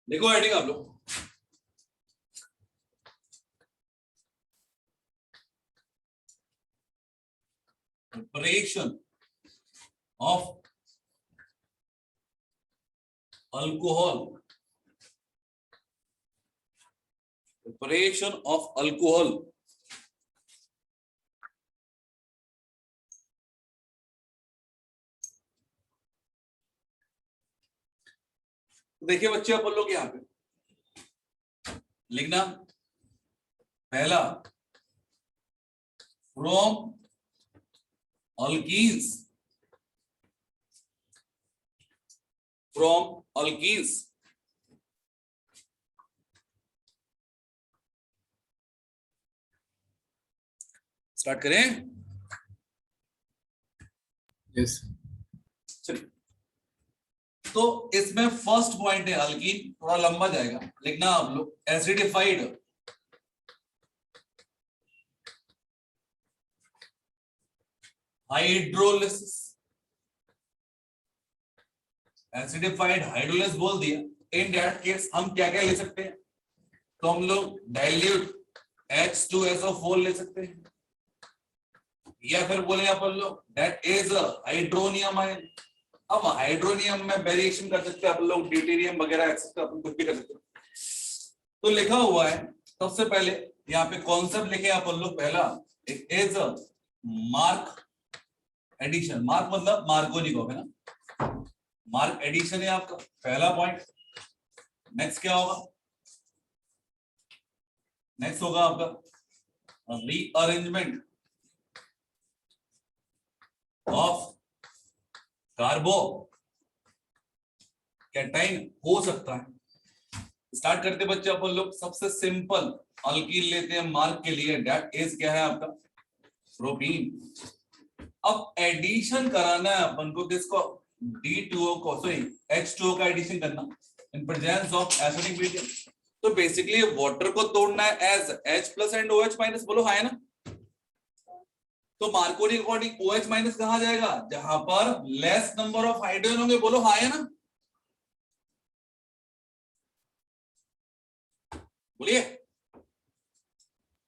देखो हेडिंग आप लोग, preparation of alcohol, preparation of alcohol. देखिए बच्चे अपन लोग यहाँ पे लिखना, पहला from alkenes, from alkenes, start करें। यस चलिए, तो इसमें फर्स्ट पॉइंट है अल्कीन, थोड़ा लंबा जाएगा, लिखना आप लोग एसिडिफाइड हाइड्रोलिसिस, एसिडिफाइड हाइड्रोलिसिस बोल दिया। इन दैट केस हम क्या क्या ले सकते हैं, तो हम लोग डाइल्यूट H2SO4 ले सकते हैं, या फिर बोले अपन लोग दैट इज हाइड्रोनियम आयन। अब हाइड्रोनियम में वेरिएशन कर सकते हैं अपन लोग, ड्यूटेरियम वगैरह एक्सेट्रा अपन कुछ भी कर सकते हैं। तो लिखा हुआ है सबसे पहले यहाँ पे कॉन्सेप्ट लिखे अपन लोग, पहला it is mark addition, mark मतलब मार्कोनिक है ना, मार्क एडिशन है आपका पहला पॉइंट। नेक्स्ट क्या होगा, नेक्स्ट होगा आपका रीअरेंजमेंट ऑफ कार्बो कैटाइन हो सकता है। स्टार्ट करते बच्चे अपन लोग, सबसे सिंपल अल्कीन लेते हैं मार्क के लिए, दैट इज क्या है आपका प्रोपीन। अब एडिशन कराना है अपन को किसको, D2O को, सॉरी H2O का एडिशन करना in presence of acidic medium. तो बेसिकली वाटर को तोड़ना है as H plus and OH minus, बोलो हाँ है ना। तो मार्कोनी अकॉर्डिंग OH माइनस कहा जाएगा जहां पर लेस नंबर ऑफ हाइड्रोजन होंगे, बोलो हाँ है ना, बोलिए।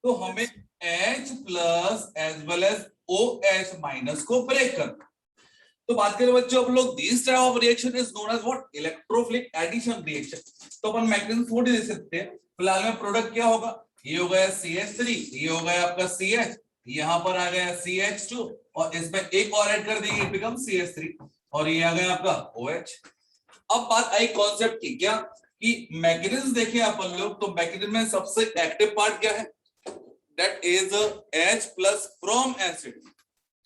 तो हमें H plus as well as OH minus को ब्रेक करना। तो बात करें बच्चों अब लोग, this type of reaction is known as what, electrophilic addition reaction. तो अपन मैकेनिज्म थोड़ी दे सकते हैं, फिलहाल में प्रोडक्ट क्या होगा, ये हो गया CH3, ये हो गया आपका CH, यहां पर आ गया CH2 और इसमें एक और ऐड कर देंगे, इट बिकम CH3 और ये आ गया आपका OH। अब बात आई कॉन्सेप्ट की, क्या कि मैकेनिज्म देखें अपन लोग, तो मैकेनिज्म में सबसे एक्टिव पार्ट क्या है, that is H plus from acid.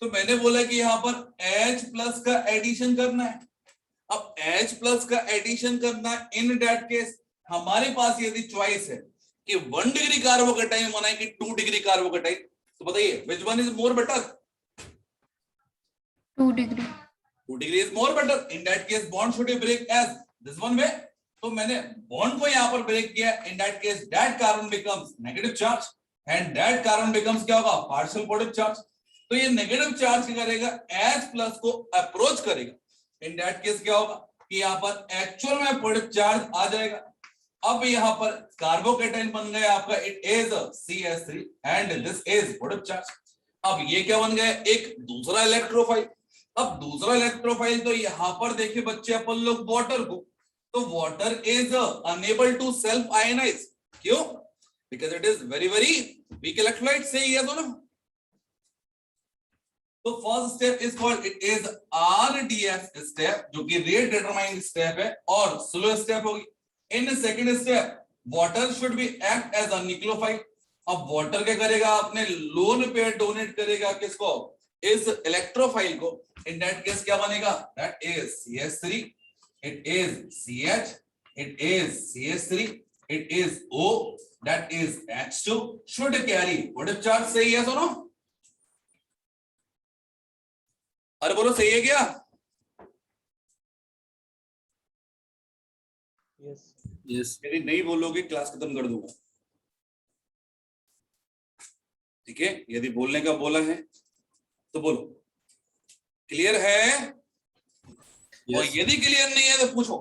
तो मैंने बोला कि यहां पर H प्लस का एडिशन करना है। अब H प्लस का एडिशन करना है, इन दैट केस हमारे पास यदि चॉइस है कि 1 डिग्री कार्बोकेटाइन होना है कि 2 डिग्री कार्बोकेटाइन, तो बताइए which one is more better, 2 degree, 2 degree is more better. In that case bond should be break as this one way. तो मैंने बॉन्ड को यहां पर ब्रेक किया, in that case that carbon becomes negative charge and that carbon becomes क्या होगा, partial positive charge. तो ये नेगेटिव चार्ज क्या करेगा, H प्लस को अप्रोच करेगा। इन दैट केस क्या होगा कि यहाँ पर एक्चुअल में पॉजिटिव चार्ज आ जाएगा। अब यहाँ पर कार्बोकेटाइन बन गया आपका, it is CH3 and this is positive charge. अब ये क्या बन गया, एक दूसरा इलेक्ट्रोफाइल। अब दूसरा इलेक्ट्रोफाइल, तो यहाँ पर देखिए बच्चे अपन लोग वाटर को, तो water is enable to self ionise, क्यों, because it is very weak electrolyte. से ये दोनों, तो first step is called, it is RDF step, जो कि रेट डिटरमाइनिंग स्टेप है और स्लो स्टेप होगी। In second step water should be act as a nucleophile. अब वाटर क्या करेगा, अपने लोन पेयर डोनेट करेगा किसको, इस इलेक्ट्रोफाइल को। इन दैट केस क्या बनेगा, that is CH3, it is CH, it is CH3, it is O, that is H2 should carry positive charge. सही है दोनों, अरे बोलो सही है क्या, यस यदि नहीं बोलोगे क्लास खत्म कर दूंगा, ठीक है। यदि बोलने का बोला है तो बोलो, क्लियर है, और यदि क्लियर नहीं है तो पूछो,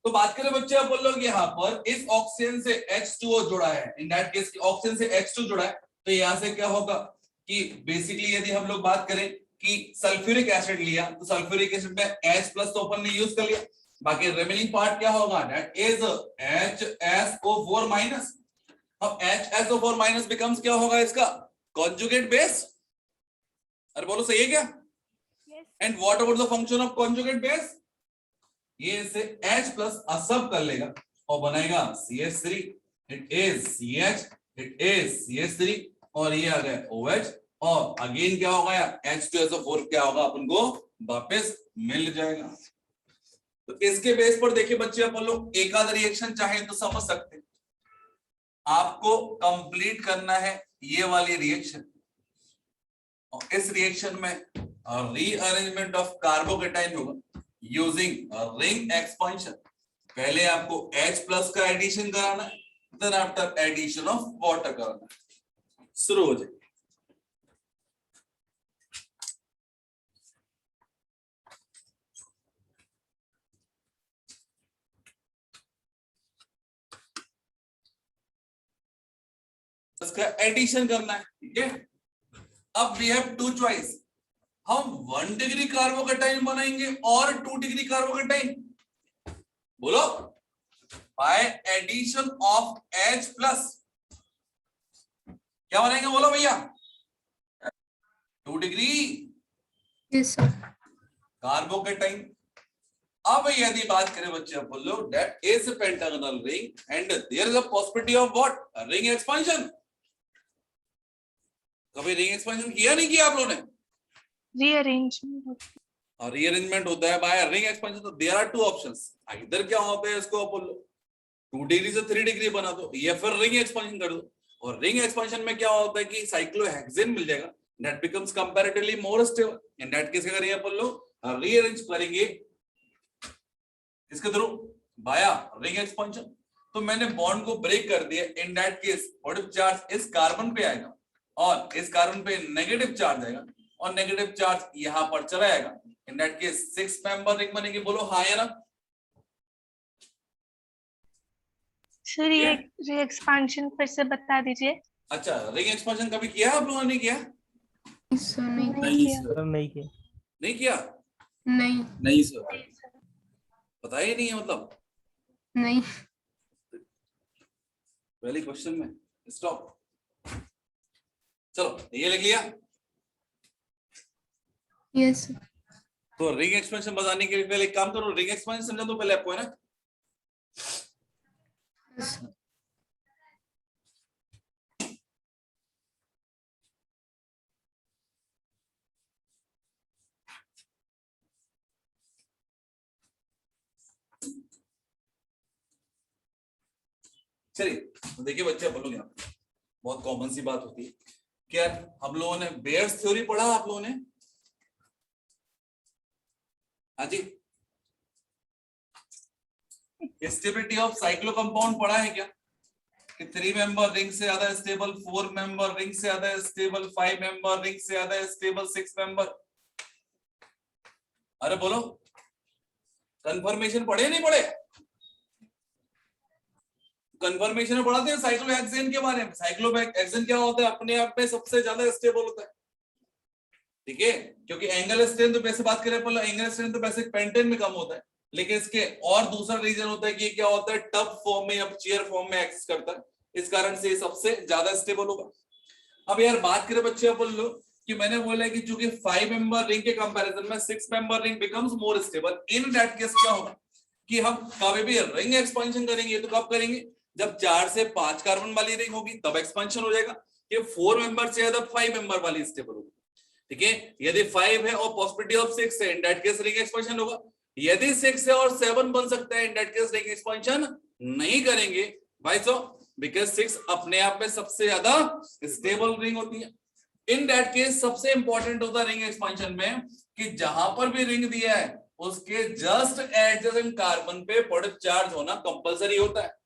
तो बात करें बच्चे आप बोल लो कि यहाँ पर इस ऑक्सीजन से H2O जुड़ा है, इन दैट केस ऑक्सीजन से H2 जुड़ा है, तो यहाँ से क्या होगा कि बेसिकली यदि हम लोग बात करें कि सल्फ्यूरिक एसिड लिया तो सल्फ्यूरिक एसिड में H प्लस तो अपन ने यूज कर लिया, बाकी रिमेनिंग पार्ट क्या होगा, दैट इज HSO4 माइनस। अब HSO4 माइनस बिकम्स क्या होगा इसका कॉन्जुगेट बेस। अरे बोलो सही है क्या? And what about the function of conjugate base? ये इसे H प्लस सब कर लेगा और बनाएगा CH3, it is CH, it is CH3 और ये आ गया OH और अगेन क्या होगा यार H2SO4 क्या होगा अपन को वापस मिल जाएगा। तो इसके बेस पर देखिए बच्चे अपन लोग एक आध रिएक्शन चाहे तो समझ सकते हैं। आपको कंप्लीट करना है ये वाली रिएक्शन और इस रिएक्शन में रीअरेंजमेंट ऑफ कार्बोकेटाइन होगा यूजिंग रिंग एक्सपेंशन। पहले आपको H प्लस का एडिशन कराना है, then after addition of water कराना है। शुरू हो जाए। इसका एडिशन करना है, ठीक है। अब वी हैव टू चॉइस, हम 1 डिग्री कार्बोकेटाइन बनाएंगे और 2 डिग्री कार्बोकेटाइन। बोलो by addition of H plus क्या बनाएंगे, बोलो भैया 2 डिग्री कार्बोकेटाइन। अब यदि बात करें बच्चे आप बोलो that is pentagonal ring and there is a possibility of what, ring expansion. कभी रिंग एक्सपेंशन किया नहीं किया आप लोगों ने? रीअरेंजमेंट होता है बाय रिंग एक्सपेंशन। तो देयर आर टू ऑप्शंस, इधर क्या होता है इसको बोलो 2 डिग्री से 3 डिग्री बना दो या फिर रिंग एक्सपेंशन कर दो। और रिंग एक्सपेंशन में क्या होता है कि साइक्लोहेक्सेन मिल जाएगा, that becomes comparatively more stable. In that case अगर ये बोल लो रीअरेंज करेंगे इसके थ्रू बाया रिंग एक्सपेंशन, तो मैंने बॉन्ड को ब्रेक कर दिया। इन दैट केस पॉजिटिव चार्ज इस कार्बन पे आएगा और इस कार्बन पे नेगेटिव चार्ज आएगा और नेगेटिव चार्ज यहां पर चला जाएगा। इन दैट केस 6 मेंबर रिंग बनेगी। बोलो हाँ या ना? सर ये एक्सपेंशन फिर से बता दीजिए। अच्छा, रिंग एक्सपेंशन कभी किया आप लोगों ने? किया नहीं सर, नहीं किया। नहीं किया? नहीं सर, पता ही नहीं है मतलब। नहीं। पहले क्वेश्चन में स्टॉप। चलो ये लिख लिया। यस तो रिंग एक्सपेंशन बताने के लिए पहले एक काम करो, रिंग एक्सपेंशन समझा दो पहले आपको, है ना। चलिए तो देखिए बच्चे अपन लोग यहाँ बहुत कॉमन सी बात होती है कि यार हम लोगों ने बेयर्स थ्योरी पढ़ा, आप लोगों ने? हाँ जी। स्टेबिलिटी ऑफ साइक्लो कंपाउंड पढ़ा है क्या कि 3 मेंबर रिंग से ज्यादा स्टेबल, 4 मेंबर रिंग से ज्यादा स्टेबल, 5 मेंबर रिंग से ज्यादा स्टेबल, 6 मेंबर। अरे बोलो कंफर्मेशन पढ़े नहीं पढ़े? कन्फर्मेशन में पढ़ाते हैं साइक्लोहेक्सेन के बारे में। साइक्लोहेक्सेन क्या होता है, अपने आप में सबसे ज्यादा स्टेबल होता है, ठीक है, क्योंकि एंगल स्ट्रेंथ तो वैसे बात करें पहले, एंगल स्ट्रेंथ तो वैसे पेंटेन में कम होता है, लेकिन इसके और दूसरा रीजन होता है कि क्या होता है टब फॉर्म में या चेयर फॉर्म में एक्ट करता है, इस कारण से ये सबसे ज्यादा स्टेबल होगा। अब यार बात करें बच्चे अपन लोग कि मैंने बोला कि चूंकि 5 मेंबर रिंग के कंपैरिजन में 6 member ring becomes more stable. In that case क्या होगा कि हम कभी भी रिंग एक्सपेंशन करेंगे तो कब करेंगे, जब 4 से 5 कार्बन वाली रिंग होगी तब एक्सपेंशन हो जाएगा। ये 4 मेंबर से ज्यादा 5 मेंबर वाली स्टेबल होगी, ठीक है। यदि 5 है और पॉसिबिलिटी ऑफ 6 है, इन दैट केस रिंग एक्सपेंशन होगा। यदि 6 है और 7 बन सकता है, इन दैट केस रिंग एक्सपेंशन नहीं करेंगे भाई साहब, बिकॉज 6 अपने आप में सबसे ज्यादा स्टेबल रिंग होती है। इन दैट केस सबसे इंपॉर्टेंट होता है रिंग एक्सपेंशन में कि जहां पर भी रिंग दिया है उसके जस्ट एडजेसेंट कार्बन पे पॉजिटिव चार्ज होना कंपलसरी होता है।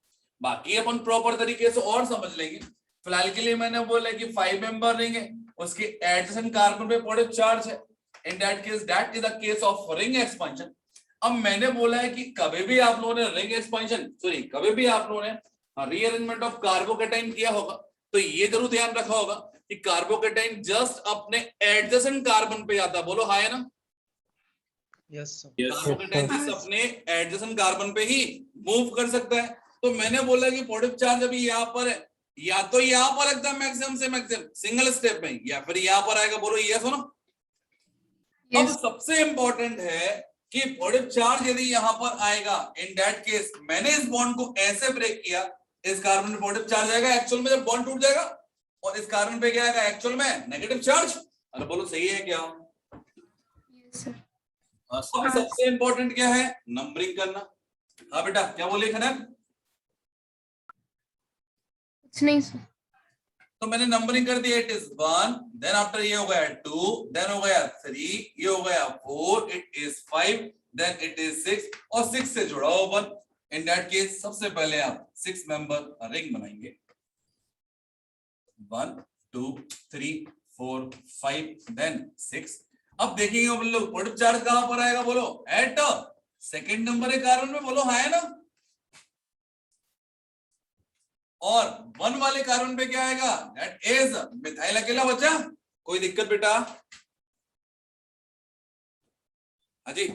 बाकी अपन प्रॉपर तरीके से और समझ लेंगे। फिलहाल के लिए मैंने बोला कि 5 मेंबर रिंग है, उसके एडजेसेंट कार्बन पे पॉजिटिव चार्ज है, इन that case that is the case of ring expansion. अब मैंने बोला है कि कभी भी आप लोगों ने रिंग एक्सपेंशन सॉरी कभी भी आप लोगों ने रीअरेंजमेंट ऑफ कार्बोकेटाइन किया होगा तो ये जरूर ध्यान रखा होगा कि कार्बोकेटाइन जस्ट अपने एडजेसेंट कार्बन पे जाता है, बोलो हाँ है ना? Yes sir. कार्बोकेटाइन जस्ट अपने एडजेसेंट कार्बन पे ही मूव कर सकता है। तो मैंने बोला कि पॉजिटिव चार्ज अभी यहाँ पर है, या तो यहाँ पर एकदम मैक्सिमम से मैक्सिमम सिंगल स्टेप में, या फिर यहाँ पर आएगा, बोलो ये सुनो। अब Yes. सबसे इंपॉर्टेंट है कि पॉजिटिव चार्ज यदि यहाँ पर आएगा, इन दैट केस मैंने इस बॉन्ड को ऐसे ब्रेक किया, इस कार्बन में पॉजिटिव चार्ज आएगा, एक्चुअल में जब बॉन्ड टूट जाएगा, और इस कार्बन पे क्या आएगा एक्चुअल में नेगेटिव चार्ज। अरे बोलो सही है क्या? Yes, sir. अब सबसे इंपॉर्टेंट क्या है? नंबरिंग करना। हाँ बेटा क्या बोले खनन? कुछ नहीं सर। तो मैंने नंबरिंग कर दिया, इट इज 1, देन आफ्टर ये हो गया 2, देन हो गया 3, ये हो गया 4, it is 5, then it is 6 और 6 से जुड़ा हो 1। इन दैट केस सबसे पहले आप 6 मेंबर रिंग बनाएंगे, 1 2 3 4 5 देन 6। अब देखेंगे हम लोग पॉजिटिव चार्ज कहां पर आएगा, बोलो एट सेकंड नंबर के कार्बन में, बोलो हाँ है ना? और 1 वाले कार्बन पे क्या आएगा? दैट इज मिथाइल अकेला बचा। कोई दिक्कत बेटा? हाजी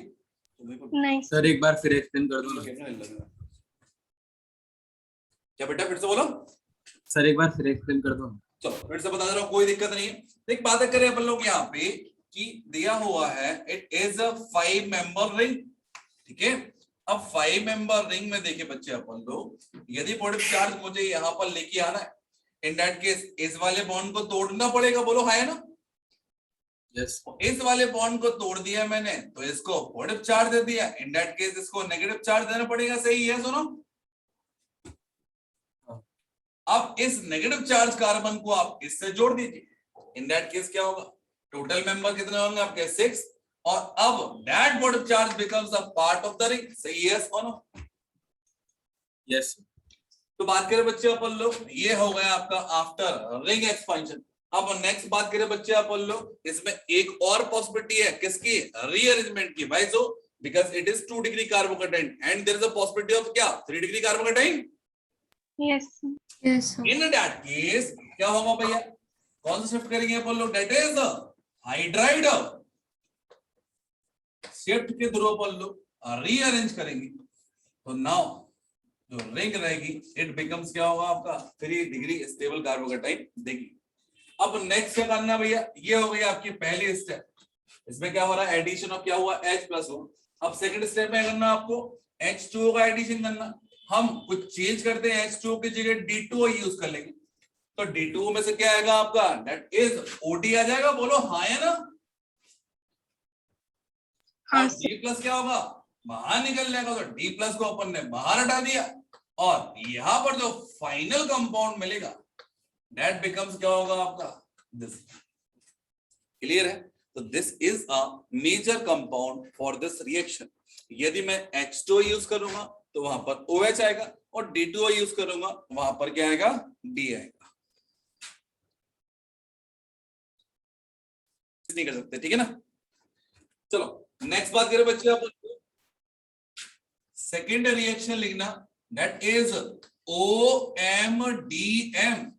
नहीं सर एक बार फिर एक्सप्लेन कर दो। क्या बेटा फिर से बोलो? सर एक बार फिर एक्सप्लेन कर दो। चलो फिर से बता दे रहा हूं, कोई दिक्कत नहीं है। एक बात करें अपन लोग यहाँ पे कि दिया हुआ है it is a 5 member ring, ठीक है। अब 5 मेंबर रिंग में देखिए बच्चे अपन लोग, यदि पॉजिटिव चार्ज मुझे यहाँ पर लेके आना है, इन दैट केस इस वाले बॉन्ड को तोड़ना पड़ेगा, बोलो हाँ है ना? यस। इस वाले बॉन्ड को तोड़ दिया मैंने तो इसको पॉजिटिव चार्ज दे दिया, इन दैट केस इसको नेगेटिव चार्ज देना पड़ेगा, सही है? सुनो, अब इस नेगेटिव चार्ज कार्बन को आप इससे जोड़ दीजिए, इन दैट केस क्या होगा? टोटल मेंबर कितने होंगे आपके? 6, और अब that positive charge becomes a part of the ring, सही है? सुनो, यस। तो बात करें बच्चे अपन लोग, ये हो गया आपका आफ्टर रिंग एक्सपेंशन। अब नेक्स्ट बात करें बच्चे अपन लोग, इसमें एक और पॉसिबिलिटी है, किसकी? रीअरेंजमेंट की। भाई so because it is 2 degree carbocation and there is a possibility of क्या? 3 degree carbocation. Yes Yes, sir. In that case क्या होगा भैया? कौन सा शिफ्ट करेंगे अपन लोग? That is hydride. शिफ्ट के थ्रू अपन लोग रीअरेंज करेंगे, तो नाउ जो रिंग रहेगी इट बिकम्स क्या होगा आपका? 3 डिग्री स्टेबल कार्बोकेटाइन देगी। अब नेक्स्ट क्या करना भैया? ये हो गई आपकी पहली स्टेप। इसमें क्या हो रहा है? एडिशन ऑफ क्या हुआ? H+O। अब सेकंड स्टेप में करना आपको H2O का एडिशन करना। हम कुछ चेंज करते हैं, H2O की जगह D2O यूज कर लेंगे, तो D2O में से क्या आएगा आपका? दैट इज OD आ जाएगा, बोलो हाँ है ना? हाँ D+ क्या होगा? बाहर निकल जाएगा, तो D+ को अपन ने बाहर हटा दिया, और यहां पर जो फाइनल कंपाउंड मिलेगा दैट बिकम्स क्या होगा आपका? दिस। क्लियर है? तो this is a major compound for this reaction. यदि मैं H2O यूज करूंगा तो वहां पर OH आएगा, और D2O यूज करूंगा वहां पर क्या आएगा? D आएगा। नहीं कर सकते, ठीक है ना? चलो नेक्स्ट बात करें बच्चे, आप सेकेंड रिएक्शन लिखना, that is OMDM।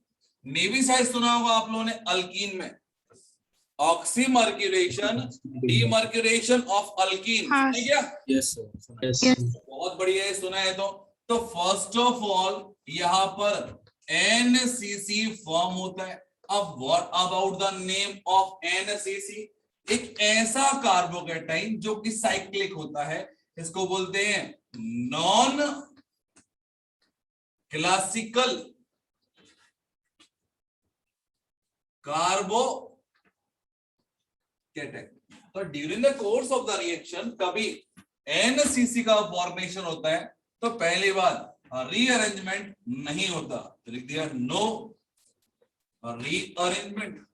Navy size सुना होगा आप लोगों ने अल्कीन में, ऑक्सीमर्क्यूरेशन डीमर्क्यूरेशन ऑफ अल्कीन, हाँ। है क्या? Yes sir. यस। बहुत बढ़िया है, सुना है तो फर्स्ट ऑफ ऑल यहाँ पर NCC फॉर्म होता है। अब what about the name of NCC? एक ऐसा कार्बोकेटाइन जो कि साइक्लिक होता है, इसको बोलते हैं नॉन क्लासिकल कार्बोकेटाइन। तो during the course of the reaction कभी NCC का फॉर्मेशन होता है, तो पहली बात रीअरेंजमेंट नहीं होता, तो लिख दिया नो रीअरेंजमेंट,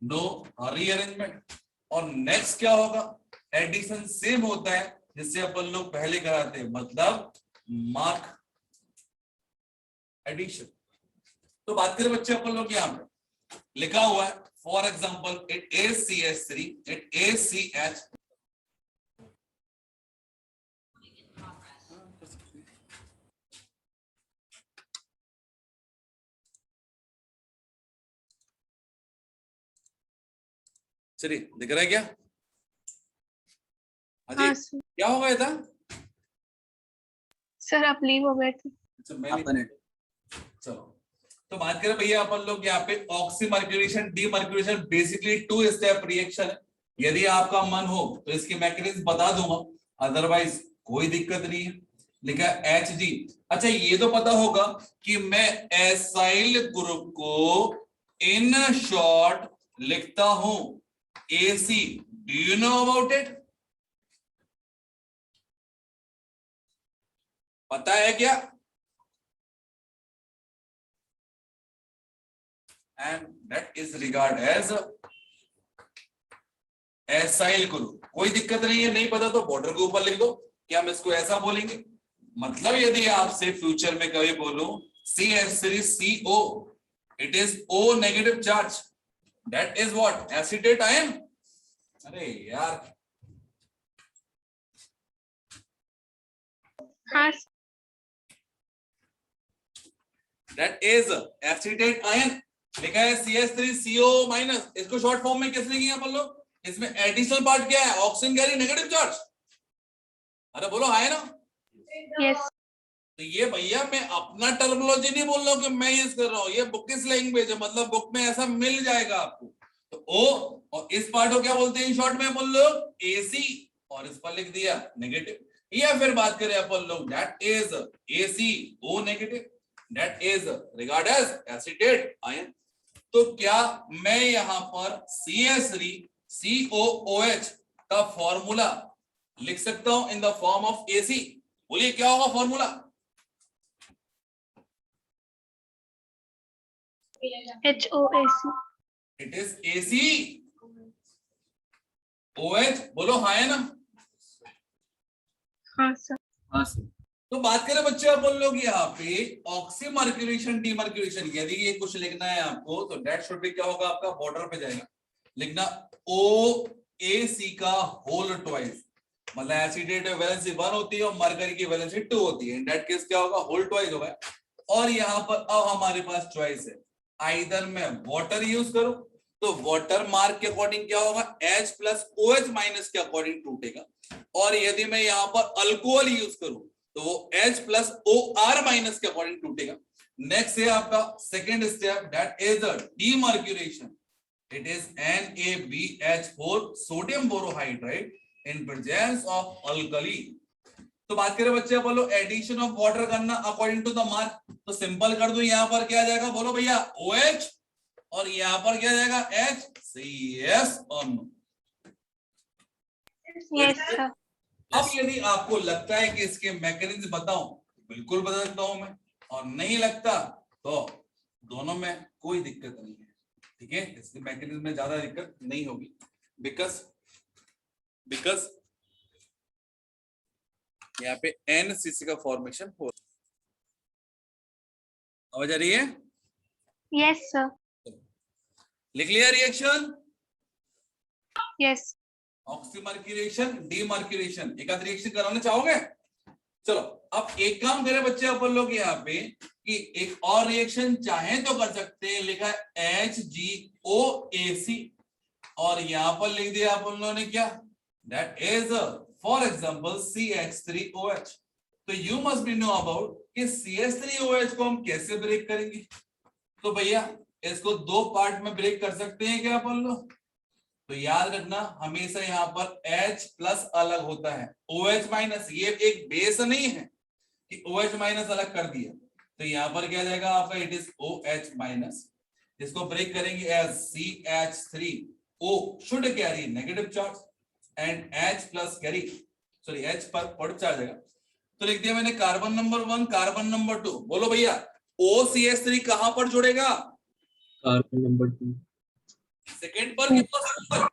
नो रीअरेंजमेंट। और नेक्स्ट क्या होगा? एडिशन सेम होता है जिससे अपन लोग पहले कराते हैं, मतलब मार्क एडिशन। तो बात करें बच्चे अपन लोग, यहाँ पे लिखा हुआ है For example, it is CH3, it is CH. चलिए दिख रहा है क्या? हाँ अजय सर। क्या हो गया था? सर आप लीव हो गए थे। अच्छा मैं आपका नेट। चलो तो बात करें भैया अपन लोग यहाँ पे oxymercuration demercuration basically 2 step reaction है। यदि आपका मन हो तो इसकी मैकेनिज्म बता दूंगा, अदरवाइज कोई दिक्कत नहीं है। लिखा Hg। अच्छा ये तो पता होगा कि मैं एसाइल ग्रुप को इन शॉर्ट लिखता हूं AC। Do you know about it? पता है क्या? and that is regarded as acyl group. कोई दिक्कत नहीं है, नहीं पता तो बॉर्डर के ऊपर लिख दो कि हम इसको ऐसा बोलेंगे। मतलब यदि आपसे फ्यूचर में कभी बोलूं CH3CO, it is O negative charge, that is what? Acetate ion. अरे यार हाँ दैट इज एसिटेट आयन। लिखा है CH3CO माइनस। इसको शॉर्ट फॉर्म में किसने किया अपन लोग? इसमें एडिशनल पार्ट क्या है? Oxygen carry negative charge. अरे बोलो है ना? यस। तो ये भैया मैं अपना टर्मिनोलॉजी नहीं बोल रहा हूँ कि मैं यूज कर रहा हूँ, ये बुकिश लैंग्वेज है, मतलब बुक में ऐसा मिल जाएगा आपको। तो O और इस पार्ट को क्या बोलते हैं शॉर्ट में बोल लो? AC, और इस पर लिख दिया नेगेटिव। या फिर बात करें अपन लोग that is ACO negative, that is regard as acetate ion. तो क्या मैं यहां पर CH3COOH का फॉर्मूला लिख सकता हूं इन द फॉर्म ऑफ AC? बोलिए क्या होगा formula? HOAC। It is ACOH। बोलो हाँ है ना? हाँ सर। हाँ सर। तो बात करें बच्चे अपन लोग यहाँ पे ऑक्सीमर्क्यूरेशन डीमर्क्यूरेशन, यदि ये कुछ लिखना है आपको तो डेट शुड बी क्या होगा आपका? बॉर्डर पे जाएगा लिखना OAC का होल ट्वाइस। मतलब एसिडेट वैलेंसी 1 होती है और मरकरी की वैलेंसी 2 होती है। इन दैट केस क्या होगा? होल ट्वाइस होगा। और यहाँ पर अब हमारे पास चॉइस है, आइदर मैं वाटर यूज करूं तो वाटर मार्क के अकॉर्डिंग क्या होगा? H प्लस OH माइनस के अकॉर्डिंग टूटेगा। और यदि मैं यहाँ पर अल्कोहल यूज करूं तो वो H प्लस OR माइनस के अकॉर्डिंग टूटेगा। नेक्स्ट है आपका second step, that is demercuration. It is NaBH4 sodium borohydride in presence of alkali. तो बात करें बच्चे अपन लोग एडिशन ऑफ वाटर करना अकॉर्डिंग टू द मार्क, तो सिंपल कर दो। यहाँ पर क्या जाएगा? बोलो भैया OH, और यहाँ पर क्या जाएगा? HCS on। Yes sir. अब यदि आपको लगता है कि इसके मैकेनिज्म बताऊं, बिल्कुल बता सकता हूं मैं, और नहीं लगता तो दोनों में कोई दिक्कत नहीं है। ठीक है, इसके मैकेनिज्म में ज्यादा दिक्कत नहीं होगी, बिकॉज यहाँ पे NCC का फॉर्मेशन हो। आवाज आ रही है? Yes sir. लिख लिया रिएक्शन? यस। ऑक्सीमर्क्यूरेशन डीमर्क्यूरेशन एक आध रिएक्शन कराना चाहोगे? चलो अब एक काम करें बच्चे अपन लोग यहाँ पे कि एक और रिएक्शन चाहे तो कर सकते हैं। लिखा है HGOAC और यहाँ पर लिख दिया अपन लोगों ने क्या? That is for example CH3OH। तो you must be know about कि CH3OH को हम कैसे ब्रेक करेंगे। तो भैया इसको 2 पार्ट में ब्रेक कर सकते हैं क्या अपन लोग? तो याद रखना हमेशा यहाँ पर H प्लस अलग होता है, OH माइनस। ये एक बेस नहीं है कि OH माइनस अलग कर दिया, तो यहाँ पर क्या जाएगा आपका? It is OH minus. इसको ब्रेक करेंगे as CH3O should carry negative charge and H plus carry H पर पॉजिटिव चार्ज आएगा। तो लिख दिया मैंने कार्बन नंबर 1 कार्बन नंबर 2। बोलो भैया OCH3 कहां पर जुड़ेगा? कार्बन नंबर 2 सेकेंड पर कितना?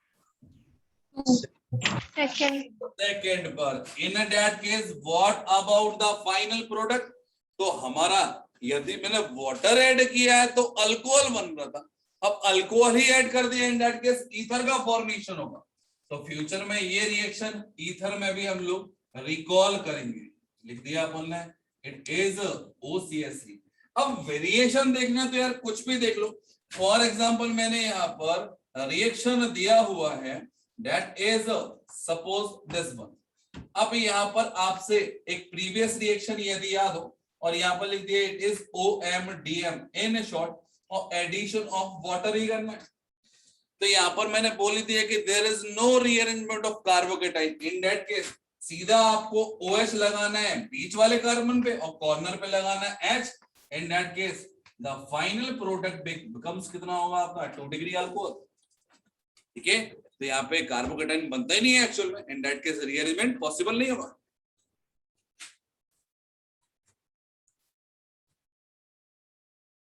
सेकेंड पर। इन that case what about the final product? तो हमारा यदि मैंने वाटर ऐड किया है तो अल्कोहल बन रहा था, अब अल्कोहल ही ऐड कर दिया, इन दैट केस ईथर का फॉर्मेशन होगा। तो फ्यूचर में ये रिएक्शन ईथर में भी हम लोग रिकॉल करेंगे। लिख दिया अपन ने, इट इज OCH3। अब वेरिएशन देखना तो यार कुछ भी देख लो। फॉर एग्जांपल मैंने यहाँ पर रिएक्शन दिया हुआ है, that is suppose this one. अब यहाँ पर आपसे एक प्रीवियस रिएक्शन यदि याद हो और यहाँ पर लिख दिया it is OMDM in short, और एडिशन ऑफ वाटर ही करना है। तो यहाँ पर मैंने बोल दिया कि there is no rearrangement of carbocation, in that case सीधा आपको OH लगाना है बीच वाले कार्बन पे और कॉर्नर पे लगाना है H। In that case the final product becomes कितना होगा आपका 2 डिग्री अल्कोहल। ठीक है, तो यहाँ पे कार्बोकेटाइन बनता ही नहीं है एक्चुअल में, इन दैट केस रीअरेंजमेंट पॉसिबल नहीं होगा।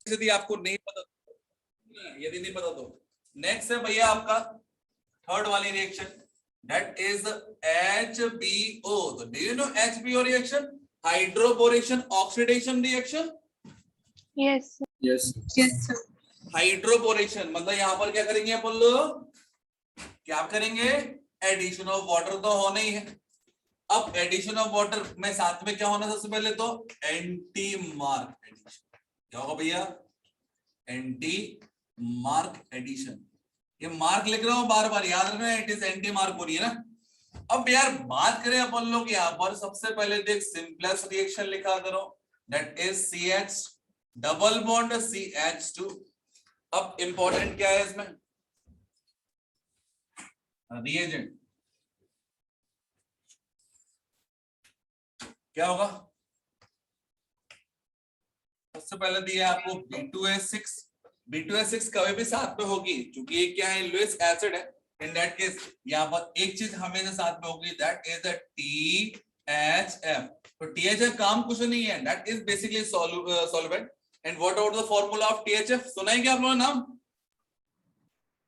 यदि आपको नहीं पता, यदि नहीं पता तो नेक्स्ट है भैया आपका थर्ड वाली रिएक्शन, दैट इज HBO। तो do you no HBO reaction? Hydroboration oxidation reaction. Yes Yes. Yes, sir. Hydroboration मतलब यहाँ पर क्या करेंगे अपन लोग, क्या करेंगे, एडिशन ऑफ वाटर तो होना ही है। अब एडिशन ऑफ वाटर में साथ में क्या होना, सबसे पहले तो एंटी मार्क एडिशन। क्या होगा भैया? Anti mark addition. ये मार्क लिख रहा हूं बार बार, याद रखना इट इज एंटी मार्क हो रही है ना। अब यार बात करें अपन लोग यहाँ पर, सबसे पहले देख सिंपलेस्ट रिएक्शन लिखा करो, that is CH double bond CH2। अब इंपॉर्टेंट क्या है इसमें, रिएजेंट क्या होगा? सबसे पहले दिया आपको B2H6। B2H6 कभी भी साथ में होगी क्योंकि ये क्या है, लुईस एसिड है। इन दैट केस यहाँ पर एक चीज हमेशा साथ में होगी, दैट इज द THF। तो THF काम कुछ नहीं है, that is basically solvent. And what about the formula of THF? सुना है क्या आप लोगों ने नाम?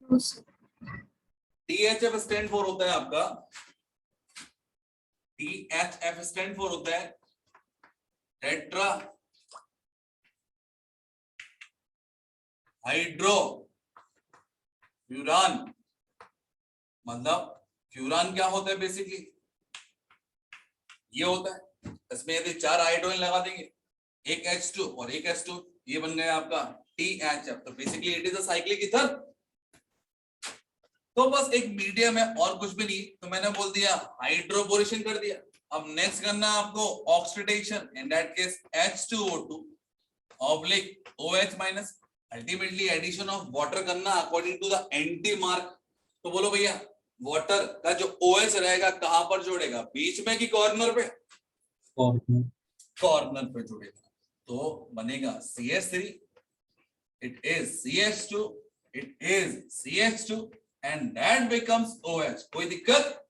No, sir. THF stand for होता है आपका, THF स्टैंड फॉर होता है टेट्रा हाइड्रो फ्यूरान। मतलब फ्यूरान क्या होता है बेसिकली, ये होता है। इसमें यदि 4 हाइड्रोजन लगा देंगे, एक H2 और एक H2, ये बन गया आपका THF। तो basically it is a cyclic ether. तो बस एक मीडियम है और कुछ भी नहीं, तो मैंने बोल दिया हाइड्रोबोरेशन कर दिया। अब नेक्स्ट करना आपको oxidation, in that case H2O2 oblique OH minus. Ultimately addition of water करना according to the anti mark. तो बोलो भैया वाटर का जो OH रहेगा कहां पर जोड़ेगा, बीच में कि कॉर्नर पे? Corner. कॉर्नर पे जोड़ेगा, तो बनेगा CH3, it is CH2, it is CH2 and that becomes OH। कोई दिक्कत?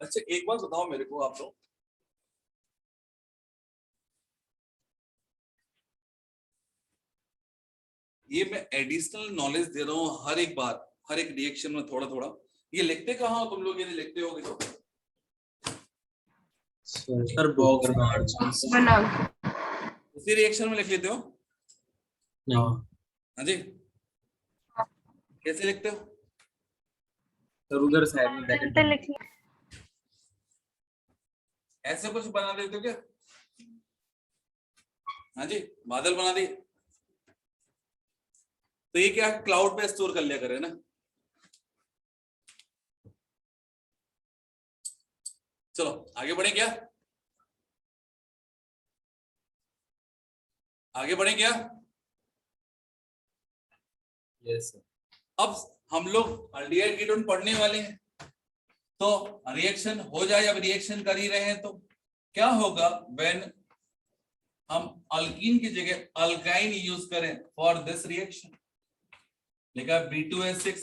अच्छा एक बात बताओ मेरे को आप लोग, ये मैं एडिशनल नॉलेज दे रहा हूं हर एक बार, हर एक रिएक्शन में थोड़ा थोड़ा। ये लिखते कहाँ हो तुम लोग, यदि लिखते होगे तो? Sir, box margins. बना उसी रिएक्शन में लिख लेते हो? No. हाँ जी, कैसे लिखते हो? Sir, उधर साइड में मार्जिन bracket पे बना। लिख लिया। ऐसे कुछ बना देते हो क्या? हाँ जी, बादल बना दिए। तो ये क्या क्लाउड पे स्टोर कर लिया करे ना। चलो आगे बढ़े क्या, आगे बढ़े क्या? Yes, sir. अब हम लोग अल्डिहाइड कीटोन पढ़ने वाले हैं, तो रिएक्शन हो जाए। अब रिएक्शन कर ही रहे हैं तो क्या होगा व्हेन हम अल्कीन की जगह अल्काइन यूज करें फॉर दिस रिएक्शन। लिखा B2H6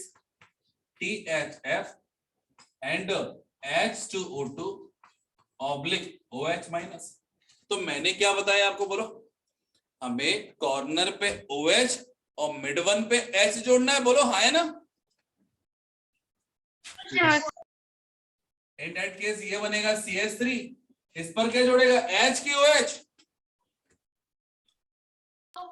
THF and H2O2 oblique OH minus. तो मैंने क्या बताया आपको, बोलो? हमें कॉर्नर पे OH और मिड वन पे H जोड़ना है, बोलो हाँ है ना? हाँ इन दैट केस ये बनेगा CH3, इस पर क्या जोड़ेगा, H की OH,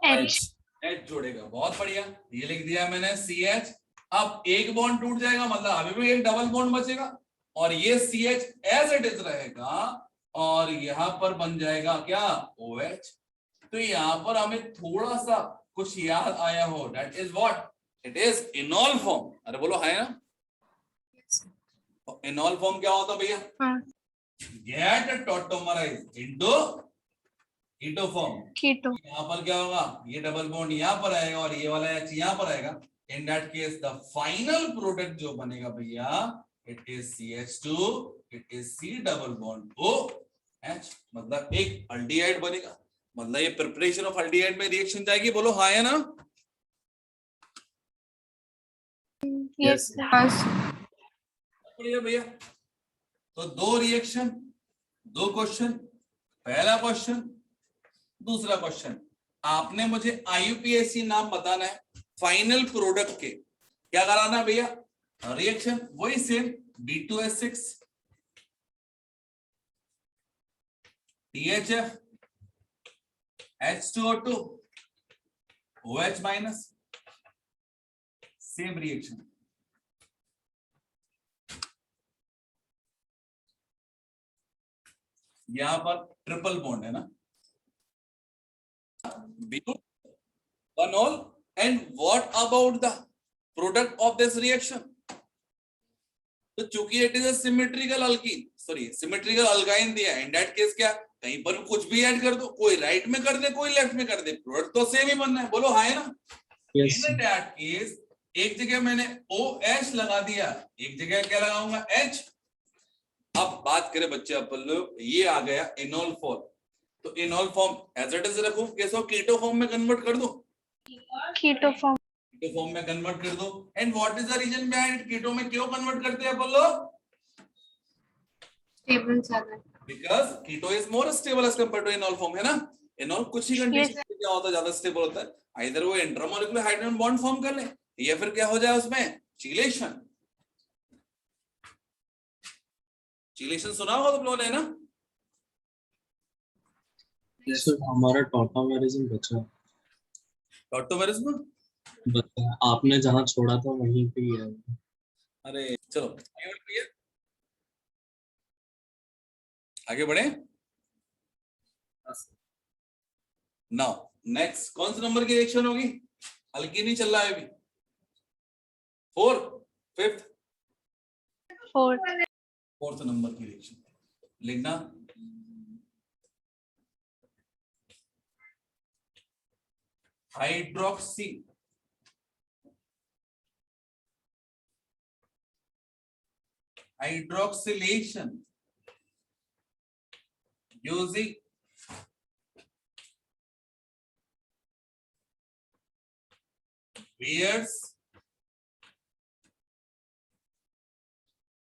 H H जोड़ेगा, बहुत बढ़िया, ये लिख दिया मैंने CH। अब एक बॉन्ड टूट जाएगा, मतलब अभी भी एक डबल बॉन्ड बचेगा, और ये CH एज इट इज रहेगा, और यहां पर बन जाएगा क्या, OH। तो यहां पर हमें थोड़ा सा कुछ याद आया हो, that is what, it is इनॉल form. अरे बोलो है ना, इनॉल फॉर्म क्या होता भैया, हाँ गेट टॉटोमराइज इनटू कीटो फॉर्म। कीटो यहाँ पर क्या होगा, ये डबल बॉन्ड यहाँ पर आएगा और ये वाला H यहाँ पर आएगा। इन that case the final product जो बनेगा भैया, it is CH2, it is C double bond OH, मतलब एक अल्डिहाइड बनेगा। मतलब ये प्रिपरेशन ऑफ अल्डिहाइड में रिएक्शन जाएगी, बोलो हाँ है ना, यस बढ़िया भैया। तो दो रिएक्शन, दो क्वेश्चन, पहला क्वेश्चन, दूसरा क्वेश्चन। आपने मुझे IUPAC नाम बताना है, फाइनल प्रोडक्ट के क्या कराना है भैया, रिएक्शन वही same, B2S6 THF H2O2 OH minus, same reaction. यहां पर ट्रिपल बॉन्ड है ना, one all, and what about the product of this reaction? तो चूंकि it is a symmetrical alkyne, sorry symmetrical alkyne दिया है, इन दैट केस क्या, कहीं पर कुछ भी ऐड कर दो, कोई राइट में कर दे कोई लेफ्ट में कर दे, प्रोडक्ट तो सेम ही बनना है, बोलो हाँ है ना। इन दैट केस एक जगह मैंने OH लगा दिया, एक जगह क्या लगाऊंगा, H। अब बात करें बच्चे अपन लोग, ये आ गया इनॉल फॉर्म, तो enol form as it is रखूं, कैसे कीटो फॉर्म में कन्वर्ट कर दो, कीटो फॉर्म कीटो फॉर्म में कन्वर्ट कर दो। And what is the reason behind keto में क्यों कन्वर्ट करते हैं अपन लोग, स्टेबल ज्यादा है। Because keto is more stable as compared to enol form, है ना। इनॉल कुछ ही कंडीशन में क्या होता है, ज्यादा स्टेबल होता है, आइदर वो इंट्रामोलिकुलर हाइड्रोजन बॉन्ड फॉर्म कर ले, या फिर क्या हो जाए उसमें चीलेशन। चीलेशन सुना होगा तुम लोगों ने, ना। सर हमारा टॉटोमेरिज्म बचा टॉटोमेरिज्म बचा है। आपने जहाँ छोड़ा था वहीं पे ही है। अरे चलो आगे बढ़िए, आगे बढ़े। नाउ नेक्स्ट कौन से नंबर की रिएक्शन होगी, हल्की नहीं चल रहा है अभी, 4, 5th, 4th नंबर की रिएक्शन लिखना, hydroxy hydroxylation using Beer's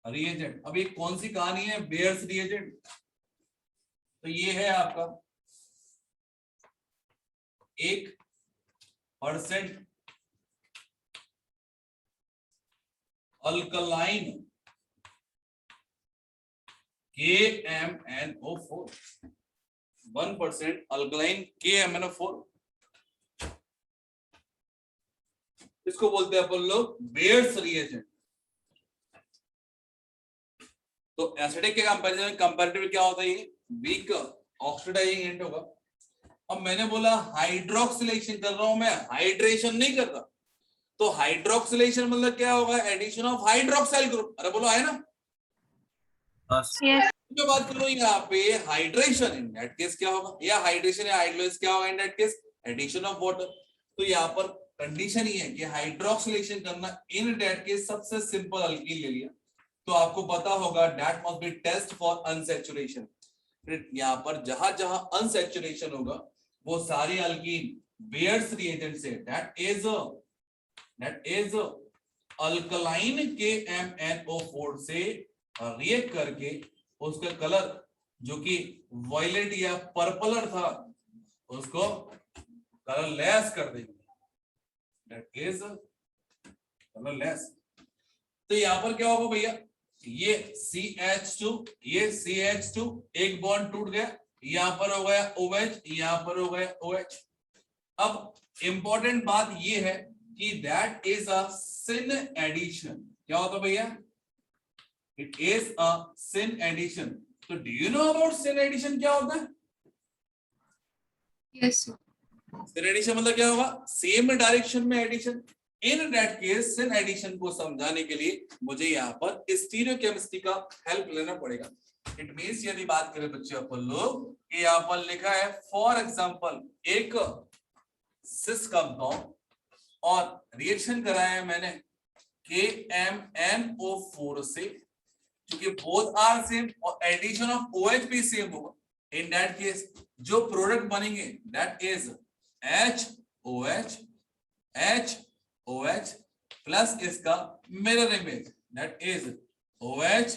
reagent. अब ये कौन सी कहानी है, बेयर्स रिएजेंट, तो ये है आपका 1% अल्कलाइन KMnO4, 1% अल्कलाइन KMnO4, इसको बोलते हैं अपन लोग बेयर्स रिएजेंट। तो एसिडिक के कंपैरिजन में कंपैरेटिव क्या होता है, ये वीक ऑक्सीडाइजिंग एजेंट होगा। अब मैंने बोला हाइड्रोक्सिलेशन कर रहा हूं मैं, हाइड्रेशन नहीं कर रहा, तो हाइड्रोक्सिलेशन मतलब क्या होगा, एडिशन ऑफ हाइड्रोक्साइल ग्रुप। अरे बोलो है ना, यस जो बात करो यहाँ पे हाइड्रेशन, इन दैट केस क्या होगा, या हाइड्रेशन या हाइड्रोलाइज क्या होगा, in that case addition of water. तो यहाँ पर कंडीशन ही है कि हाइड्रोक्सिलेशन करना, इन दैट केस सबसे सिंपल अल्कीन ले लिया, तो आपको पता होगा that must be test for unsaturation. यहाँ पर जहां जहां अनसैचुरेशन होगा वो सारी अल्कीन बेयर्स रिएजेंट से, दैट इज अल्कलाइन KMnO4 से रिएक्ट करके उसका कलर जो कि वायलेट या पर्पलर था उसको कलर लेस कर देंगे, दैट इज कलर लेस। तो यहां पर क्या होगा भैया, ये CH2, ये CH2, एक बॉन्ड टूट गया, यहां पर हो गया OH, यहां पर हो गया OH। अब इंपॉर्टेंट बात ये है कि that is a syn addition. क्या होता भैया? It is a syn addition. तो do you know about syn addition क्या होता है? Yes, sir. सिन एडिशन मतलब क्या होगा? सेम डायरेक्शन में addition. In that case syn addition को समझाने के लिए मुझे यहाँ पर स्टीरियोकेमिस्ट्री का हेल्प लेना पड़ेगा। इट मींस यदि बात करें बच्चे अपन लोग कि यहाँ पर लिखा है फॉर एग्जांपल एक सिस कंपाउंड और रिएक्शन कराया है मैंने KMnO4 से, क्योंकि बोथ आर सेम और एडिशन ऑफ OH भी सेम होगा। इन दैट केस जो प्रोडक्ट बनेंगे दैट इज HOH प्लस इसका mirror image that is OH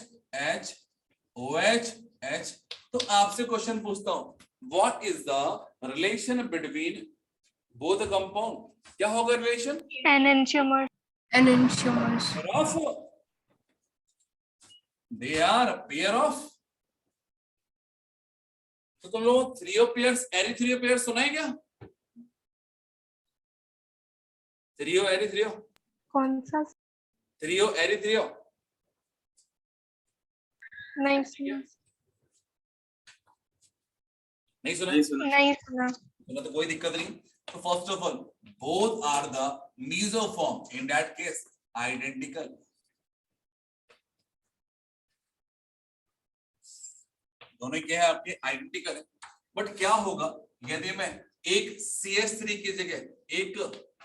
H। तो आपसे क्वेश्चन पूछता हूं, what is the relation between both compound? क्या होगा relation? enantiomer. Enantiomers. Of they are a pair of। तो तुम लोग थ्रियोपेयर्स एरिथ्रियोपेयर्स सुना है क्या? थ्रियो एरिथ्रियो, कौन सा? थ्रियो एरिथ्रियो नहीं सुना। नहीं सुना? नहीं सुना। सुना तो कोई दिक्कत नहीं। तो first of all both are the meso form, in that case identical. दोनों क्या है आपके? आइडेंटिकल है। बट क्या होगा यदि मैं एक CH3 की जगह एक